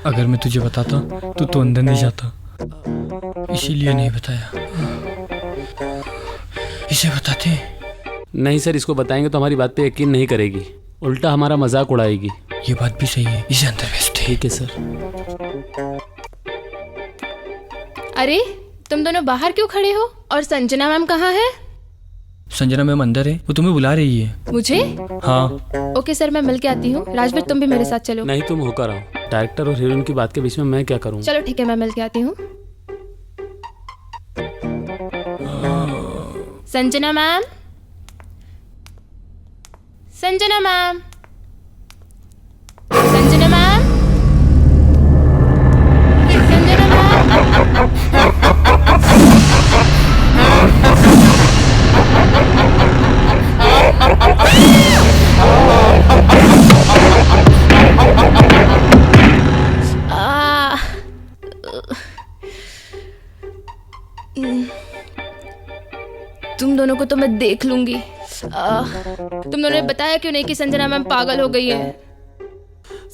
अगर मैं तुझे बताता तो तू अंदर नहीं जाता, इसीलिए नहीं बताया। इसे बताते। नहीं सर, इसको बताएंगे तो हमारी बात पे यकीन नहीं करेगी, उल्टा हमारा मजाक उड़ाएगी। ये बात भी सही है, इसे अंदर भेजते। ठीक है सर। अरे तुम दोनों बाहर क्यों खड़े हो? और संजना मैम कहाँ है? संजना मैम अंदर है, वो तुम्हें बुला रही है। मुझे? हाँ। ओके सर, मैं मिल के आती हूँ। राजवीर तुम भी मेरे साथ चलो। नहीं, तुम होकर आओ। डायरेक्टर और हीरोइन की बात के बीच में मैं क्या करूँ? चलो ठीक है, मैं मिल के आती हूँ। Sanjana ma'am, Sanjana ma'am, Sanjana ma'am, Sanjana ma'am. तुम दोनों को तो मैं देख लूंगी। तुम दोनों ने बताया क्यों नहीं कि संजना मैम पागल हो गई है?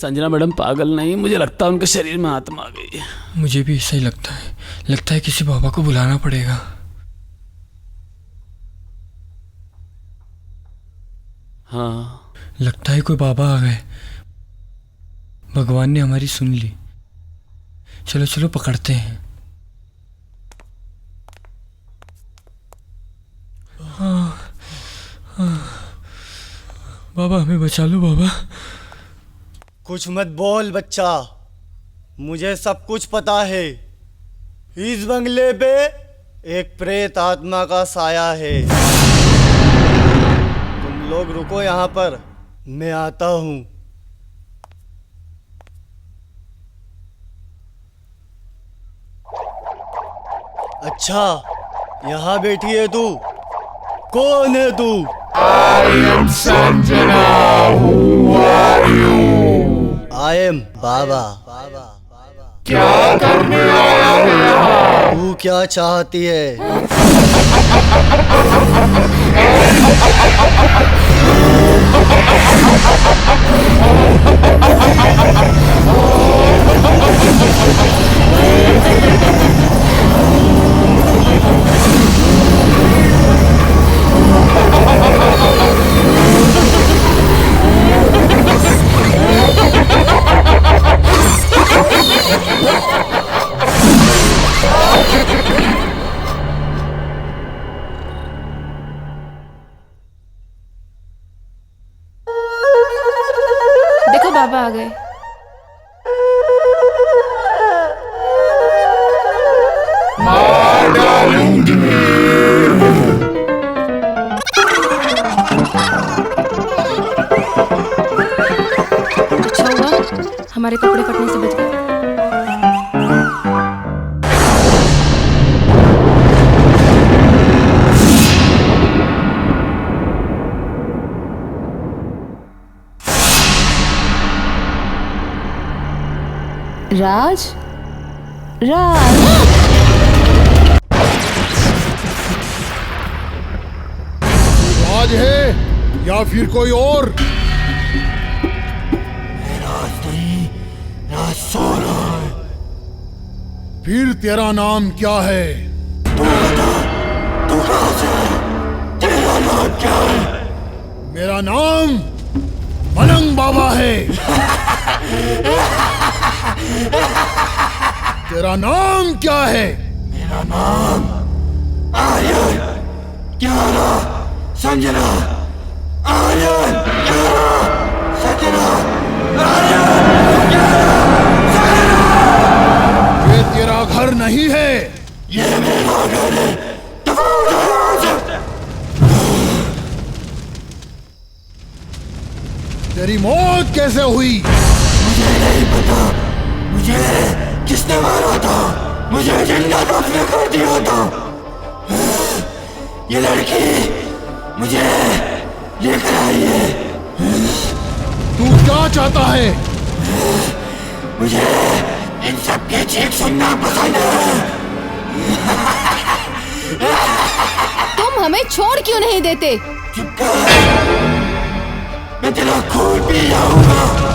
संजना मैडम पागल नहीं, मुझे लगता है उनके शरीर में आत्मा आ गई है। मुझे भी ऐसा ही लगता है किसी बाबा को बुलाना पड़ेगा। हाँ, लगता है कोई बाबा आ गए। भगवान ने हमारी सुन ली। चलो चलो पकड़ते हैं। बाबा हमें बचा लो बाबा। कुछ मत बोल बच्चा, मुझे सब कुछ पता है। इस बंगले पे एक प्रेत आत्मा का साया है। तुम लोग रुको यहाँ पर, मैं आता हूँ। अच्छा, यहाँ बैठी है तू। कौन है तू? I am Sanjana. Who are you? I am बाबा। क्या करने आया है यहाँ? तू क्या चाहती है? देखो बाबा आ गए। मार डालूंगी। अच्छा हुआ हमारे कपड़े फटने से बच गए। राज, राज, राज है या फिर कोई और? राज नहीं, राज सो रहा है। फिर तेरा नाम क्या है? तू बता, तू कहाँ से है? तेरा नाम क्या है? मेरा नाम मलंग बाबा है। तेरा नाम क्या है? मेरा नाम आर्यन 11 संजना। आर्यन 11 संजना। आर्यन 11 संजना। ये तेरा घर नहीं है। ये मेरा घर है। तेरी मौत कैसे हुई? मुझे नहीं पता। मुझे किसने मारा था? मुझे जिंदा दफन कर दिया था। ये लड़की मुझे लेकर आई है। तू क्या चाहता है? मुझे इन सब के चीख सुनना पसंद है। तुम हमें छोड़ क्यों नहीं देते? चुप कर, मैं तेरा खून पी जाऊंगा।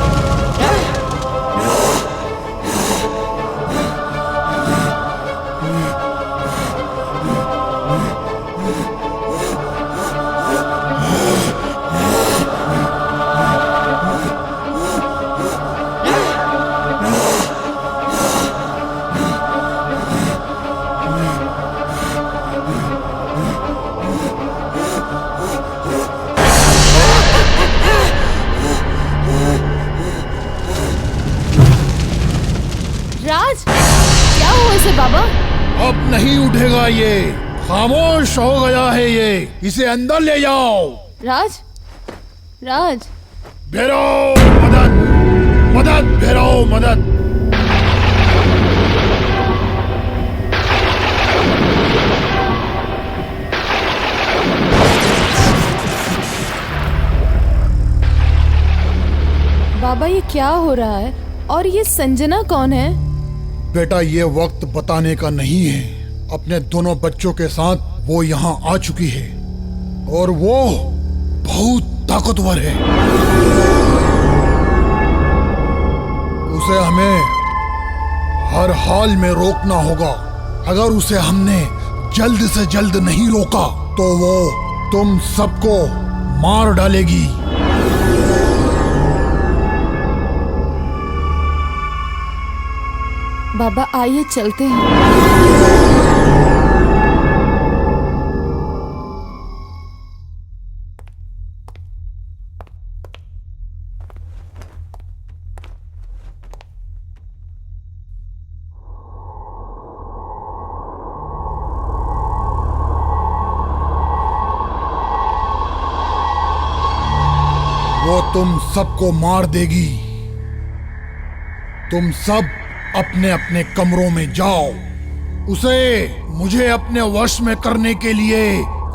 राज, क्या हुआ इसे बाबा? अब नहीं उठेगा ये, खामोश हो गया है ये। इसे अंदर ले जाओ। राज, राज, भैरव मदद, मदद भैरव मदद। बाबा ये क्या हो रहा है? और ये संजना कौन है? बेटा ये वक्त बताने का नहीं है। अपने दोनों बच्चों के साथ वो यहाँ आ चुकी है और वो बहुत ताकतवर है। उसे हमें हर हाल में रोकना होगा। अगर उसे हमने जल्द से जल्द नहीं रोका तो वो तुम सबको मार डालेगी। बाबा आइए चलते हैं। वो तुम सबको मार देगी। तुम सब अपने अपने कमरों में जाओ। उसे मुझे अपने वश में करने के लिए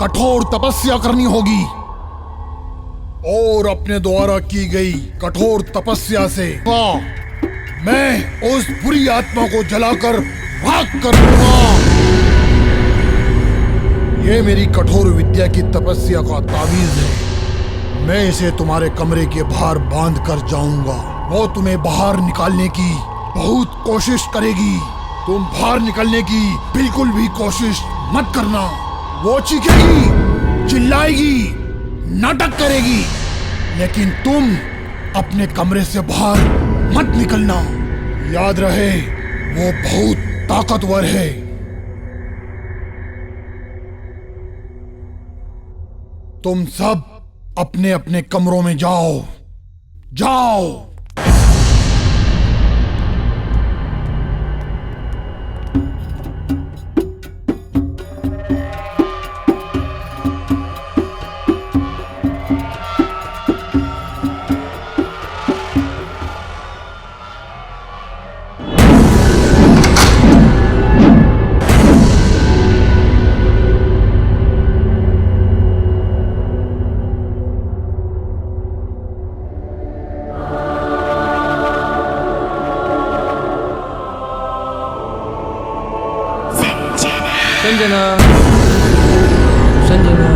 कठोर तपस्या करनी होगी और अपने द्वारा की गई कठोर तपस्या से मैं उस बुरी आत्मा को जलाकर राख कर दूंगा। ये मेरी कठोर विद्या की तपस्या का तावीज है। मैं इसे तुम्हारे कमरे के बाहर बांध कर जाऊंगा। वो तुम्हें बाहर निकालने की बहुत कोशिश करेगी। तुम बाहर निकलने की बिल्कुल भी कोशिश मत करना। वो चीखेगी, चिल्लाएगी, नाटक करेगी, लेकिन तुम अपने कमरे से बाहर मत निकलना। याद रहे, वो बहुत ताकतवर है। तुम सब अपने अपने कमरों में जाओ, जाओ। संजना, संजना।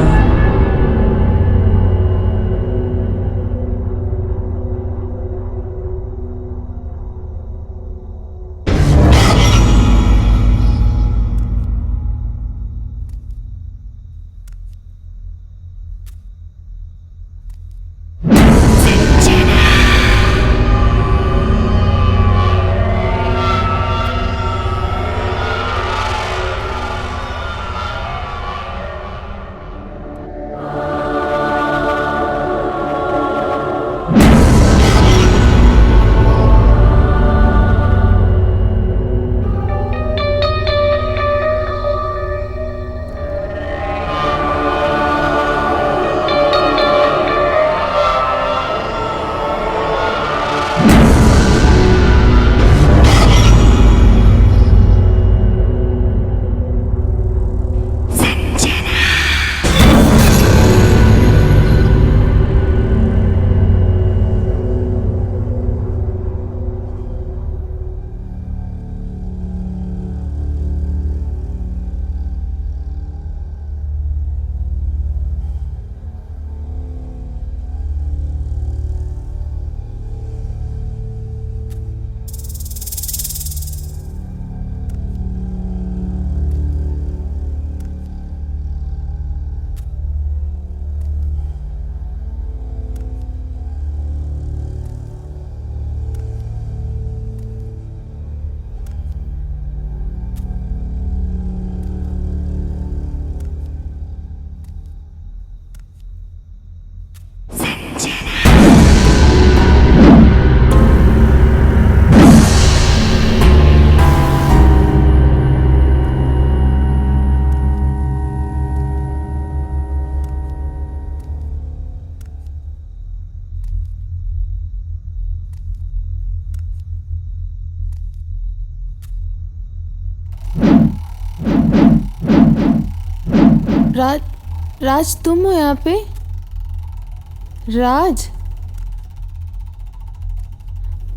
राज तुम हो यहाँ पे?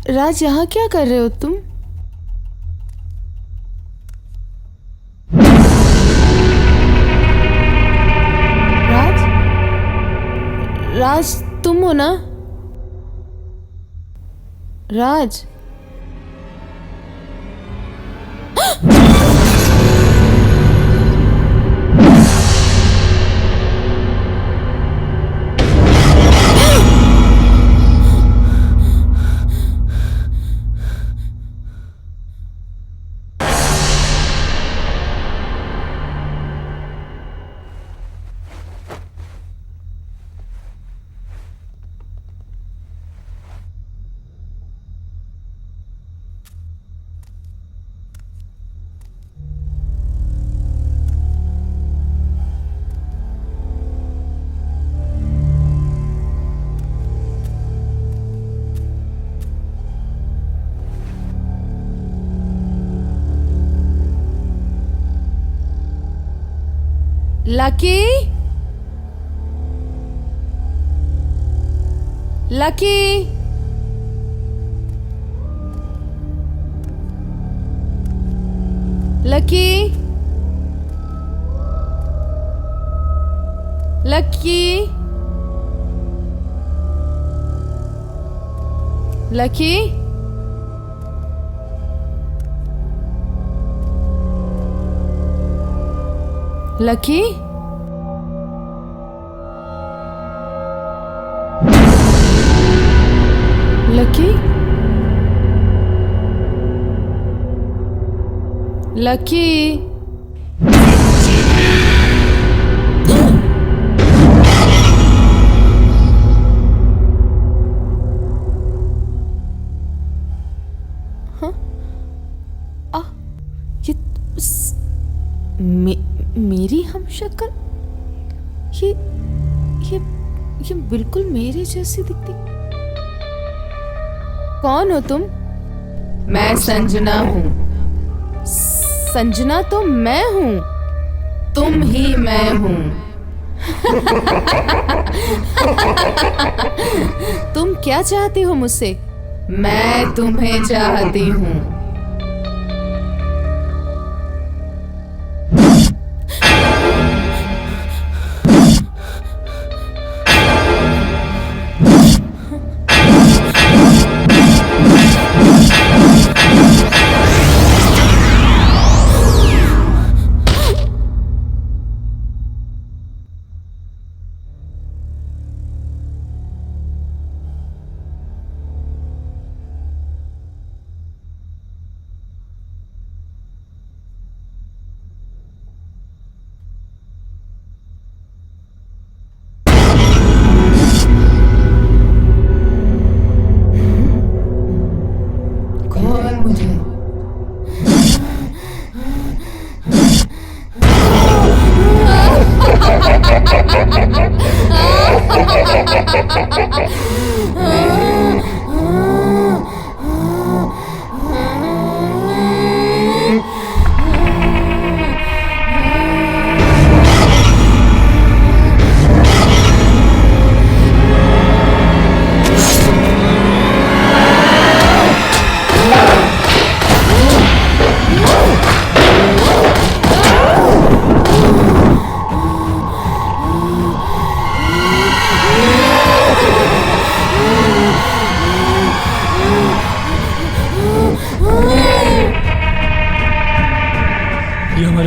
राज यहाँ क्या कर रहे हो तुम? राज तुम हो ना? राज लकी लकी लकी लकी लकी लकी लकी लकी मेरी हमशक्ल ये बिल्कुल मेरे जैसी दिखती। कौन हो तुम? मैं संजना हूँ। संजना तो मैं हूँ, तुम ही मैं हूँ। तुम क्या चाहती हो मुझसे? मैं तुम्हें चाहती हूँ।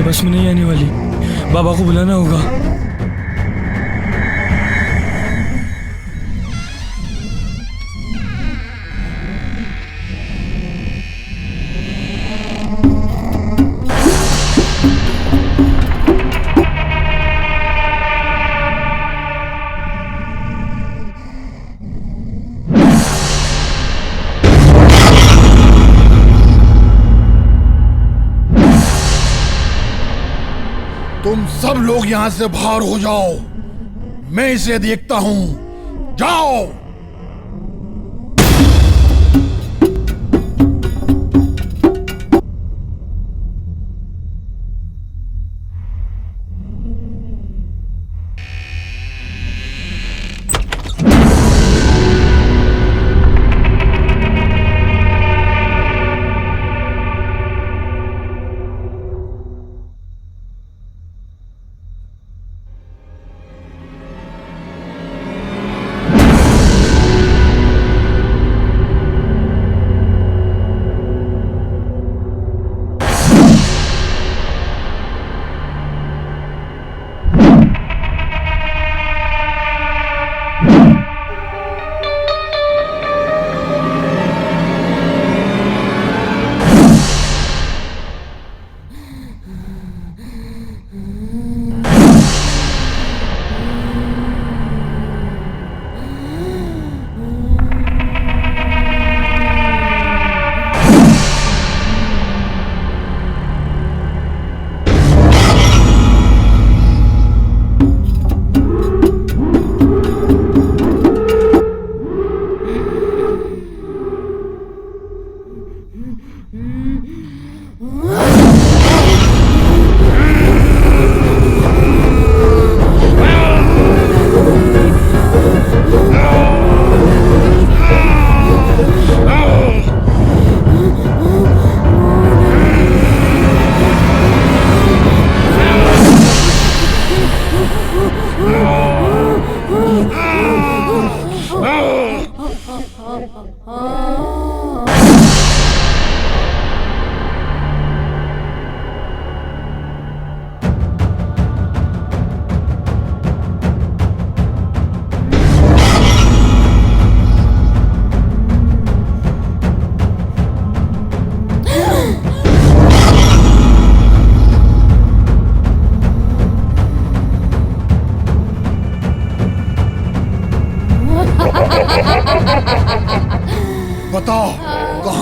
बस में नहीं आने वाली, बाबा को बुलाना होगा। तुम सब लोग यहां से बाहर हो जाओ, मैं इसे देखता हूं। जाओ।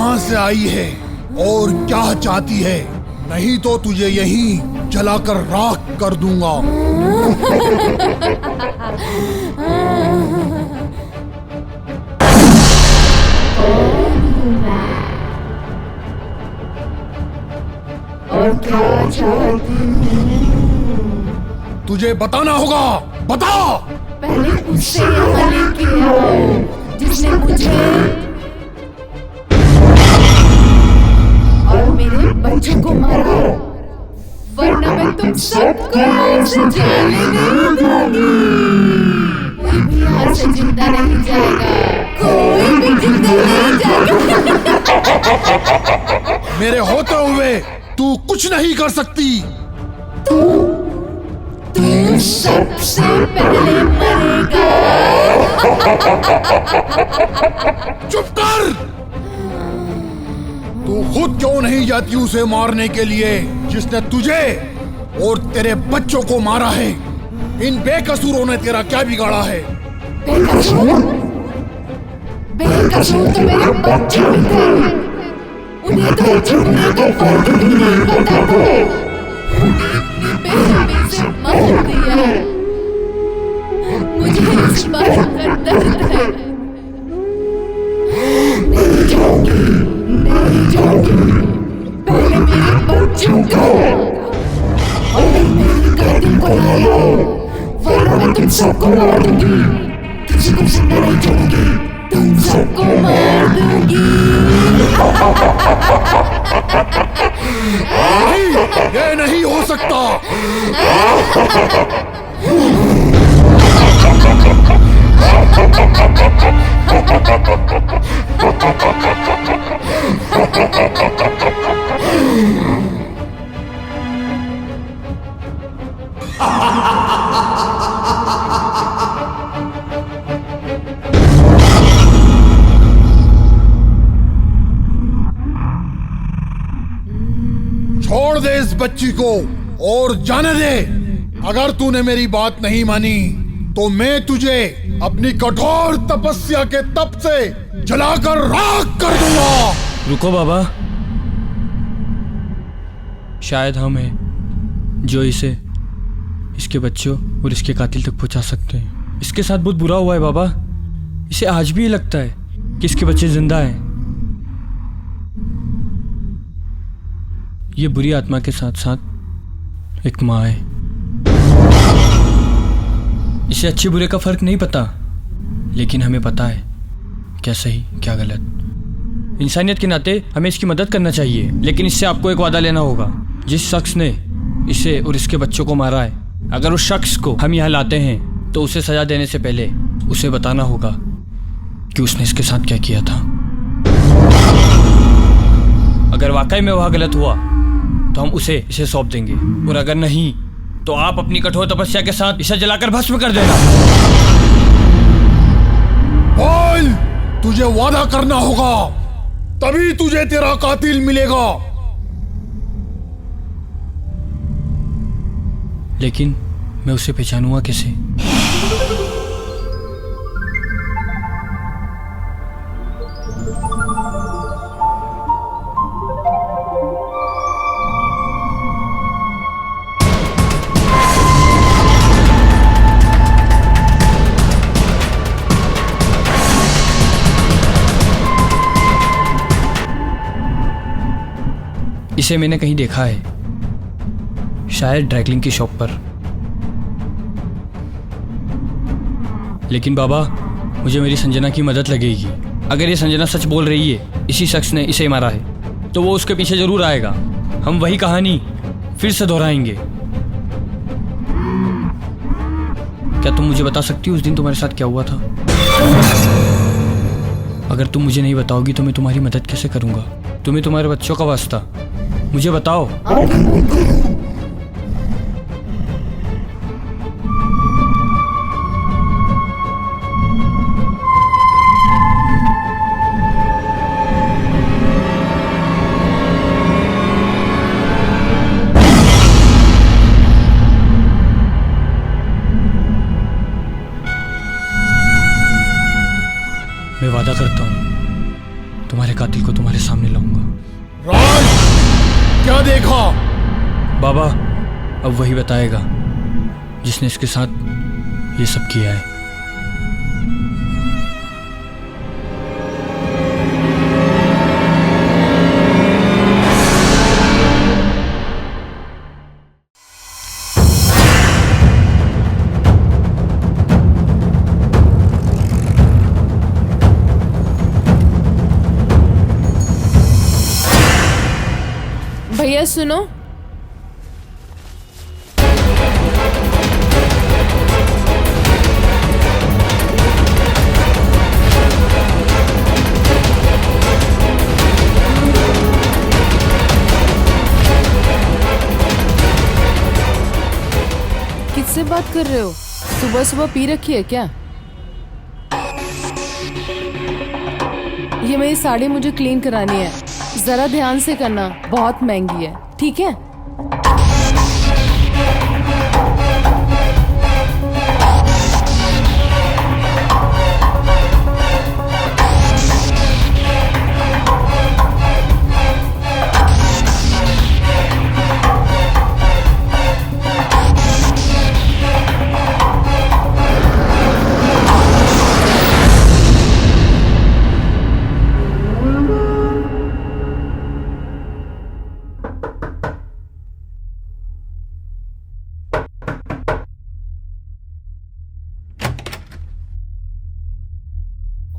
कहां से आई है और क्या चाहती है, नहीं तो तुझे यहीं जलाकर राख कर दूंगा। और क्या चाहती तुझे बताना होगा, बता। पहले उससे यहाँ लेके आओ जिसने मुझे और मेरे बच्चों को मारा, वरना मैं तुम सबको यहाँ से जाने नहीं दूंगी। कोई भी यहाँ से जिंदा नहीं जाएगा, कोई भी जिंदा नहीं जाएगा। मेरे होते हुए तू कुछ नहीं कर सकती। तू सबसे पहले मरेगा। चुप कर। तू खुद क्यों नहीं जाती उसे मारने के लिए जिसने तुझे और तेरे बच्चों को मारा है? इन बेकसूरों ने तेरा क्या बिगाड़ा है? बेकसूर तो मेरे बच्चे भी थे। उन्हें तो अच्छे बुरे का फर्क भी नहीं पता था। बेहमी से मार दिया। मुझे इस बात का दर्द है। नहीं जाऊंगी। पहले मेरे बच्चों को और मेरे कातिल को लाओ, वरना मैं तुम सबको मार दूंगी। किसी को जिंदा नहीं छोड़ूंगी, तुम सबको मार दूंगी। नहीं, ये नहीं हो सकता। छोड़ दे इस बच्ची को और जाने दे। अगर तूने मेरी बात नहीं मानी तो मैं तुझे अपनी कठोर तपस्या के तप से जलाकर राख कर दूंगा। रुको बाबा, शायद हम हैं जो इसे, इसके बच्चों और इसके कातिल तक पहुंचा सकते हैं। इसके साथ बहुत बुरा हुआ है बाबा। इसे आज भी लगता है कि इसके बच्चे जिंदा हैं। ये बुरी आत्मा के साथ साथ एक माँ है। इसे अच्छे बुरे का फर्क नहीं पता, लेकिन हमें पता है क्या सही क्या गलत। इंसानियत के नाते हमें इसकी मदद करना चाहिए, लेकिन इससे आपको एक वादा लेना होगा। जिस शख्स ने इसे और इसके बच्चों को मारा है, अगर उस शख्स को हम यहाँ लाते हैं तो उसे सजा देने से पहले उसे बताना होगा कि उसने इसके साथ क्या किया था। अगर वाकई में वह गलत हुआ तो हम इसे सौंप देंगे, और अगर नहीं तो आप अपनी कठोर तपस्या के साथ इसे जलाकर भस्म कर देना। बोल, तुझे वादा करना होगा, तभी तुझे तेरा कातिल मिलेगा। लेकिन मैं उसे पहचानूंगा कैसे? इसे मैंने कहीं देखा है, शायद ड्राइक्लिंग की शॉप पर। लेकिन बाबा, मुझे मेरी संजना की मदद लगेगी। अगर ये संजना सच बोल रही है, इसी शख्स ने इसे मारा है, तो वो उसके पीछे जरूर आएगा। हम वही कहानी फिर से दोहराएंगे। क्या तुम मुझे बता सकती हो उस दिन तुम्हारे साथ क्या हुआ था? अगर तुम मुझे नहीं बताओगी तो मैं तुम्हारी मदद कैसे करूंगा? तुम्हें तुम्हारे बच्चों का वास्ता, मुझे बताओ। मैं वादा करता हूँ तुम्हारे कातिल को तुम्हारे सामने लाऊंगा। राज, क्या देखा? बाबा अब वही बताएगा जिसने इसके साथ ये सब किया है। भैया सुनो, किससे बात कर रहे हो? सुबह सुबह पी रखी है क्या? ये मेरी साड़ी मुझे क्लीन करानी है, जरा ध्यान से करना, बहुत महंगी है, ठीक है?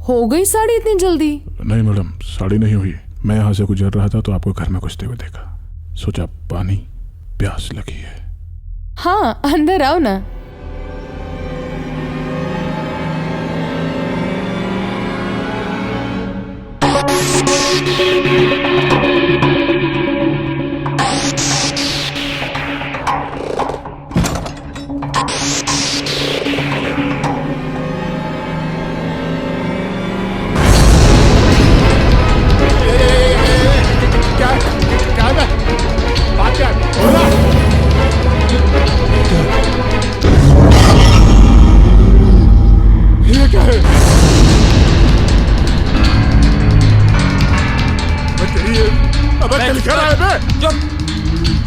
हो गई साड़ी इतनी जल्दी? नहीं मैडम, साड़ी नहीं हुई। मैं यहाँ से गुजर रहा था तो आपको घर में घुसते हुए देखा, सोचा पानी प्यास लगी है। हाँ, अंदर आओ ना।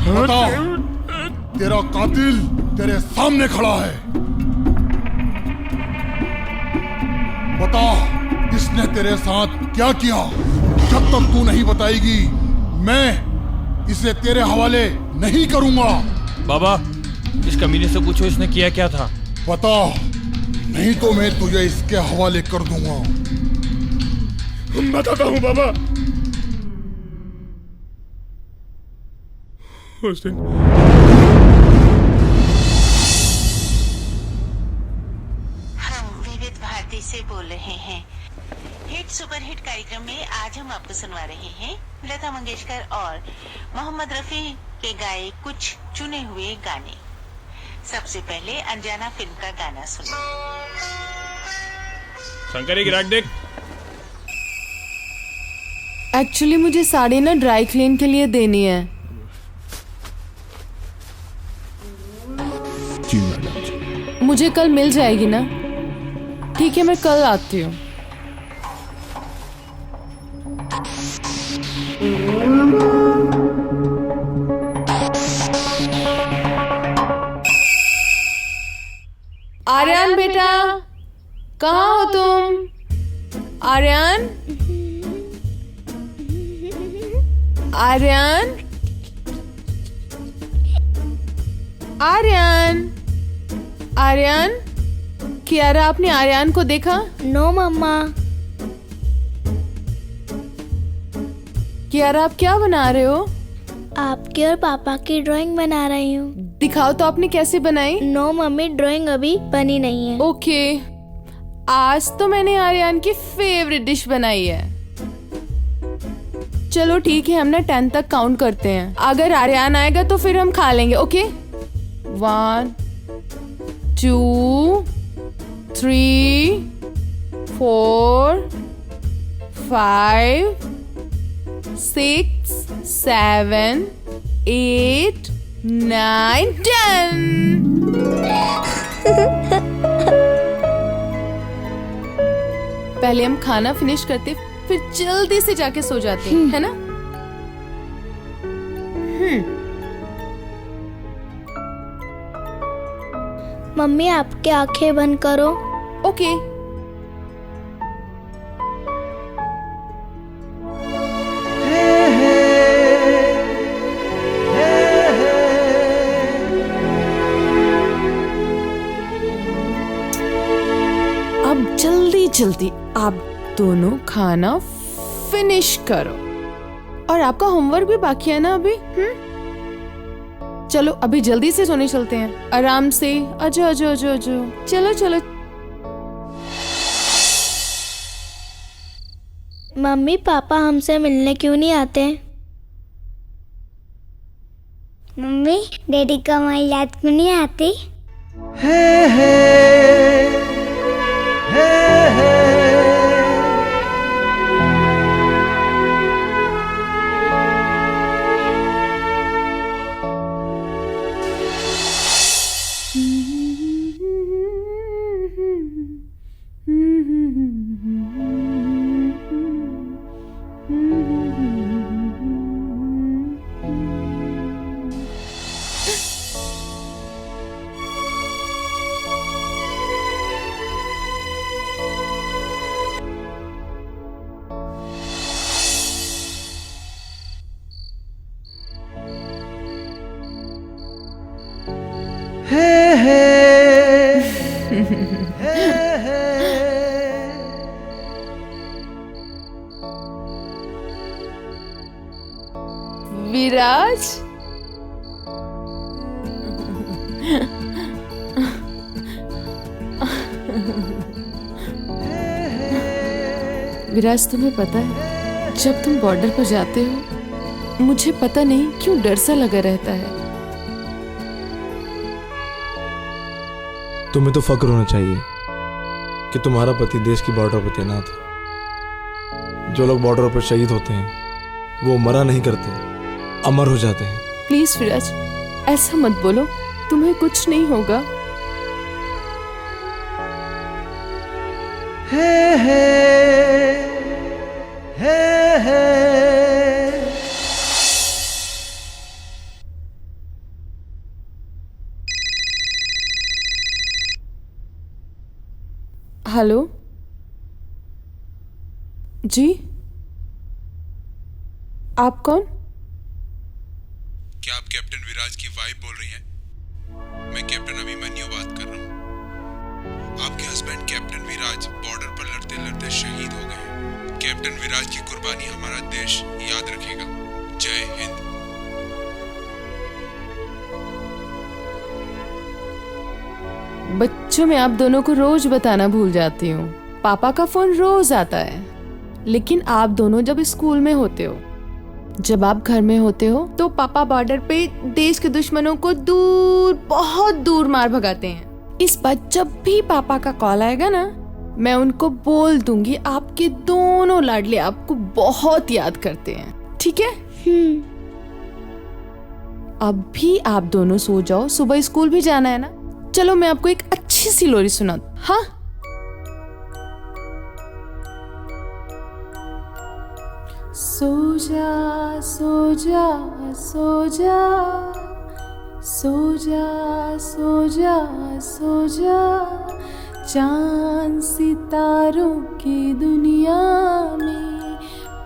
बता, तेरा कातिल तेरे सामने खड़ा है। बता, इसने तेरे साथ क्या किया? जब तक तू नहीं बताएगी, मैं इसे तेरे हवाले नहीं करूंगा। बाबा, इस कमीने से पूछो इसने किया क्या था। बता, नहीं तो मैं तुझे इसके हवाले कर दूंगा। बताता हूँ बाबा। उस दिन हम विविध भारती से बोल रहे हैं। हिट सुपर हिट कार्यक्रम में आज हम आपको सुनवा रहे हैं लता मंगेशकर और मोहम्मद रफी के गाए कुछ चुने हुए गाने। सबसे पहले अनजाना फिल्म का गाना सुनो। शंकरी गिराक देख। एक्चुअली मुझे साड़ी ना ड्राई क्लीन के लिए देनी है। जी मैडम जी। मुझे कल मिल जाएगी ना? ठीक है, मैं कल आती हूँ। आर्यन बेटा, कहाँ हो तुम? आर्यन, आर्यन, आर्यन, आर्यन, कियारा, आपने आर्यन को देखा? नो मम्मा। कियारा, आप क्या बना रहे हो? आपके और पापा की ड्राइंग बना रही हूँ। दिखाओ तो आपने कैसे बनाई? नो मम्मी, ड्राइंग अभी बनी नहीं है। ओके, आज तो मैंने आर्यन की फेवरेट डिश बनाई है। चलो ठीक है, हम ना 10 तक काउंट करते हैं। अगर आर्यन आएगा तो फिर हम खा लेंगे। ओके, 1 2 3 4 5 6 7 8 9 10। पहले हम खाना फिनिश करते फिर जल्दी से जाके सो जाते हैं, है ना? मम्मी आपकी आंखें बंद करो। ओके। अब जल्दी जल्दी आप दोनों खाना फिनिश करो। और आपका होमवर्क भी बाकी है ना अभी? चलो अभी जल्दी से सोने चलते हैं, आराम से। अजो अजो अजो अजो, चलो चलो। मम्मी पापा हमसे मिलने क्यों नहीं आते? मम्मी डैडी का हमारी याद क्यों नहीं आती? विराज, विराज तुम्हें पता है जब तुम बॉर्डर पर जाते हो मुझे पता नहीं क्यों डर सा लगा रहता है। तुम्हें तो फक्र होना चाहिए कि तुम्हारा पति देश की बॉर्डर पर तैनात है। जो लोग बॉर्डर पर शहीद होते हैं वो मरा नहीं करते, अमर हो जाते हैं। प्लीज विराज, ऐसा मत बोलो, तुम्हें कुछ नहीं होगा। हेलो जी, आप कौन? क्या आप कैप्टन विराज की वाइफ बोल रही हैं? मैं कैप्टन अभिमन्यु बात कर रहा हूँ। आपके हस्बैंड कैप्टन विराज बॉर्डर पर लड़ते लड़ते शहीद हो गए। कैप्टन विराज की कुर्बानी हमारा देश याद रखेगा। जय हिंद। बच्चों, मैं आप दोनों को रोज बताना भूल जाती हूँ। पापा का फोन रोज आता है, लेकिन आप दोनों जब स्कूल में होते हो, जब आप घर में होते हो, तो पापा बॉर्डर पे देश के दुश्मनों को दूर, बहुत दूर मार भगाते हैं। इस बार जब भी पापा का कॉल आएगा ना, मैं उनको बोल दूंगी आपके दोनों लाडले आपको बहुत याद करते हैं। ठीक है? अब भी आप दोनों सो जाओ, सुबह स्कूल भी जाना है ना। चलो मैं आपको एक अच्छी सी लोरी सुना दूं। हाँ, सो जा सो जा सो जा सो जा सो जा सो जा, चांद सितारों की दुनिया में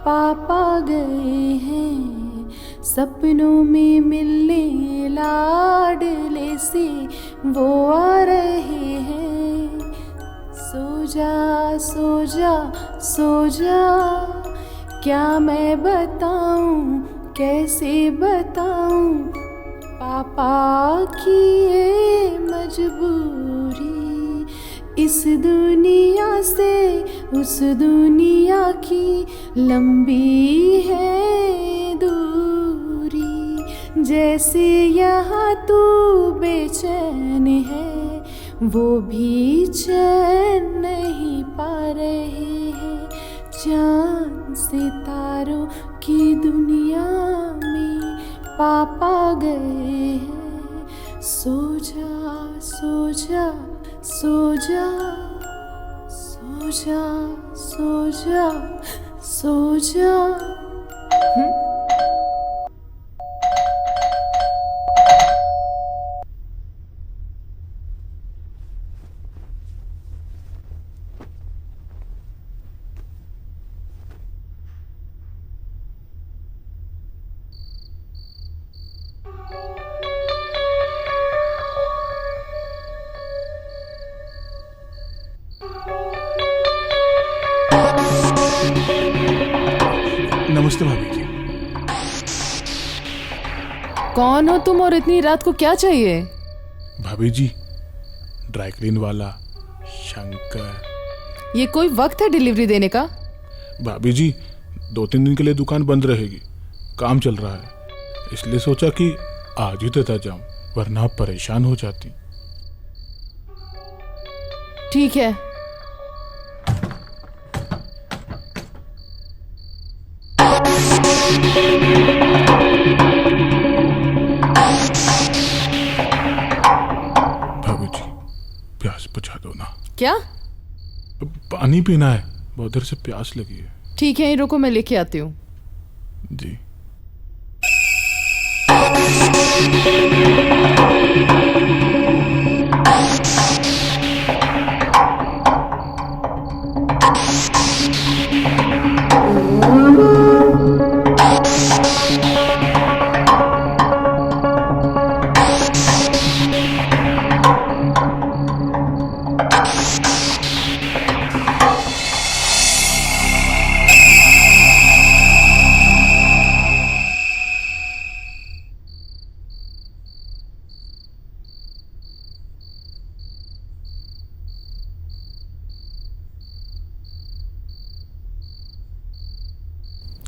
पापा गए हैं, सपनों में मिलने लाडले से वो आ रहे हैं। सो जा सो जा सो जा, क्या मैं बताऊं, कैसे बताऊं पापा की ये मजबूरी। इस दुनिया से उस दुनिया की लंबी है दूरी। जैसे यहाँ तू बेचैन है, वो भी चैन नहीं पा रहे हैं। चांद सितारों की दुनिया में पापा गए हैं। सो जा सो जा सो जा सो जा सो जा सो जा। नमस्ते भाभी जी। कौन हो तुम और इतनी रात को क्या चाहिए? भाभी जी, ड्राई क्लीन वाला शंकर। ये कोई वक्त है डिलीवरी देने का? भाभी जी, 2-3 दिन के लिए दुकान बंद रहेगी, काम चल रहा है, इसलिए सोचा कि आज ही देता जाऊं, वरना आप परेशान हो जाती। ठीक है। भाभी जी, प्यास बुझा दो ना। क्या? पानी पीना है, बहुत देर से प्यास लगी है। ठीक है, यहीं रुको, मैं लेके आती हूँ। जी।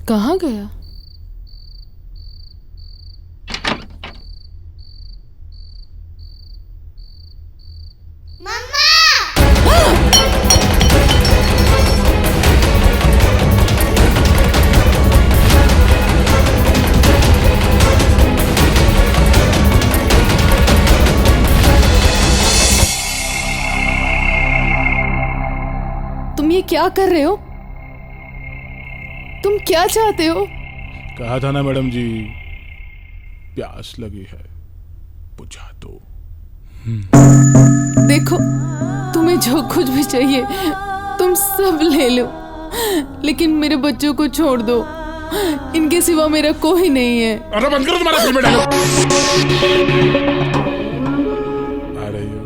कहाँ गया? तुम ये क्या कर रहे हो? तुम क्या चाहते हो? कहा था ना मैडम जी, प्यास लगी है, बुझा दो। देखो, तुम्हें जो कुछ भी चाहिए तुम सब ले लो, लेकिन मेरे बच्चों को छोड़ दो, इनके सिवा मेरा कोई नहीं है। अरे बंद करो तुम्हारा फिल्म डायलॉग। आ रही हो?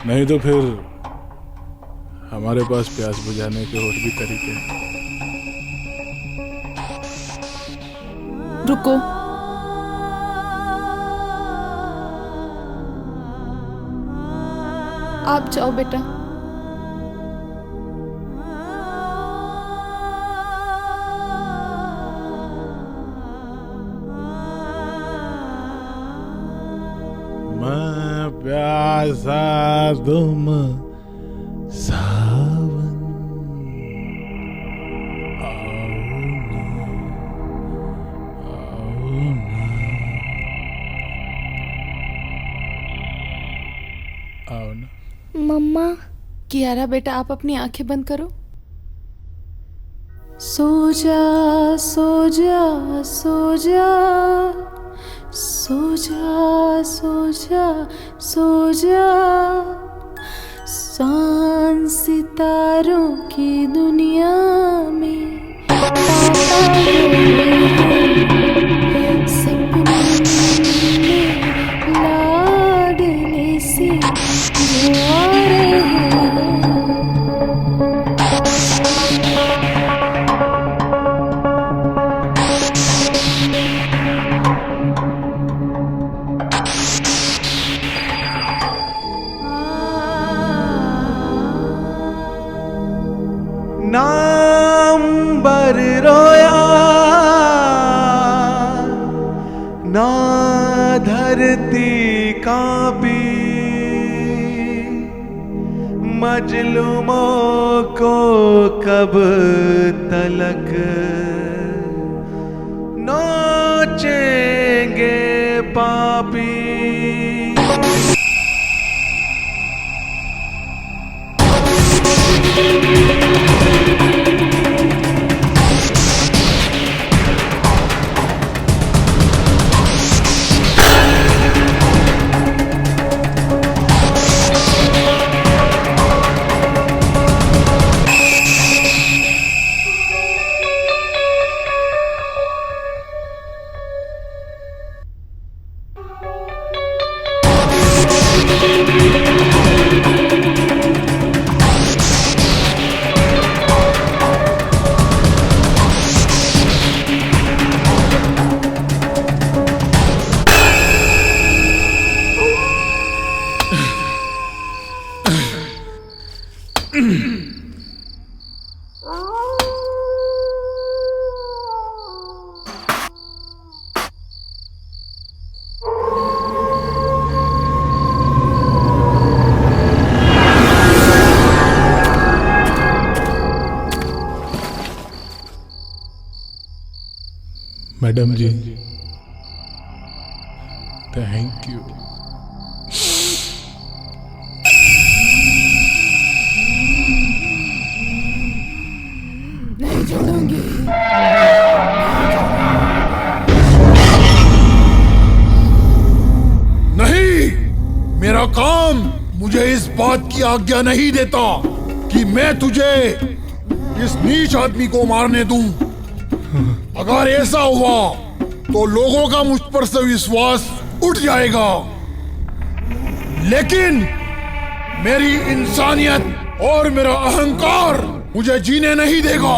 नहीं तो फिर हमारे पास प्यास बुझाने के और भी तरीके हैं। रुको, आप जाओ बेटा। मैं प्यासा तुम सावन, आओ ना। मम्मा। कियारा बेटा, आप अपनी आंखें बंद करो। सो जा, सो जा, सो जा, सो जा, सो जा, सो जा। सांझ सितारों की दुनिया में सपने में लाडले से जो आ रहे हैं। नाम बर रोया ना धरती कांपी, मजलूमों को कब तलक नोचेंगे पापी। Madam ji, thank you. नहीं छोड़ूंगी। नहीं, मेरा काम मुझे इस बात की आज्ञा नहीं देता कि मैं तुझे इस नीच आदमी को मारने दूं। अगर ऐसा हुआ तो लोगों का मुझ पर से विश्वास उठ जाएगा, लेकिन मेरी इंसानियत और मेरा अहंकार मुझे जीने नहीं देगा।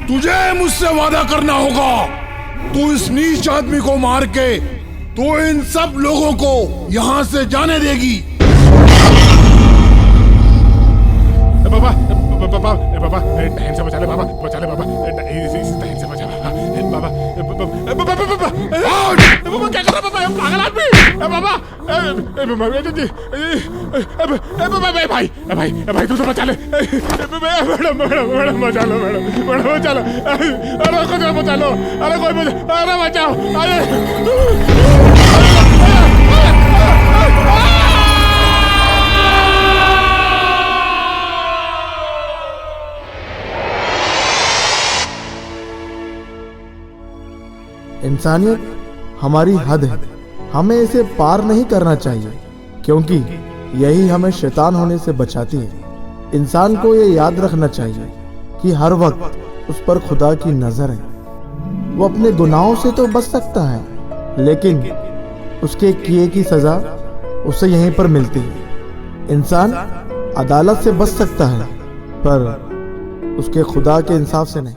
तुझे मुझसे वादा करना होगा, तू इस नीच आदमी को मार के तू इन सब लोगों को यहां से जाने देगी। बाबा बाबा बाबा डहन से बचा ले बाबा, बचा ले बाबा, डहन से बचा बाबा। बाबा क्या कर रहा बाबा, पागल आदमी। बाबा भाई भाई भाई तू तो बचा ले। मैडम मैडम मैडम बचा लो, मैडम मैडम बचा लो। अरे कुछ बचा लो, अरे कोई बचा, अरे बचाओ, अरे इंसानियत हमारी हद है, हमें इसे पार नहीं करना चाहिए, क्योंकि यही हमें शैतान होने से बचाती है। इंसान को ये याद रखना चाहिए कि हर वक्त उस पर खुदा की नजर है। वो अपने गुनाहों से तो बच सकता है, लेकिन उसके किए की सजा उसे यहीं पर मिलती है। इंसान अदालत से बच सकता है, पर उसके खुदा के इंसाफ से नहीं।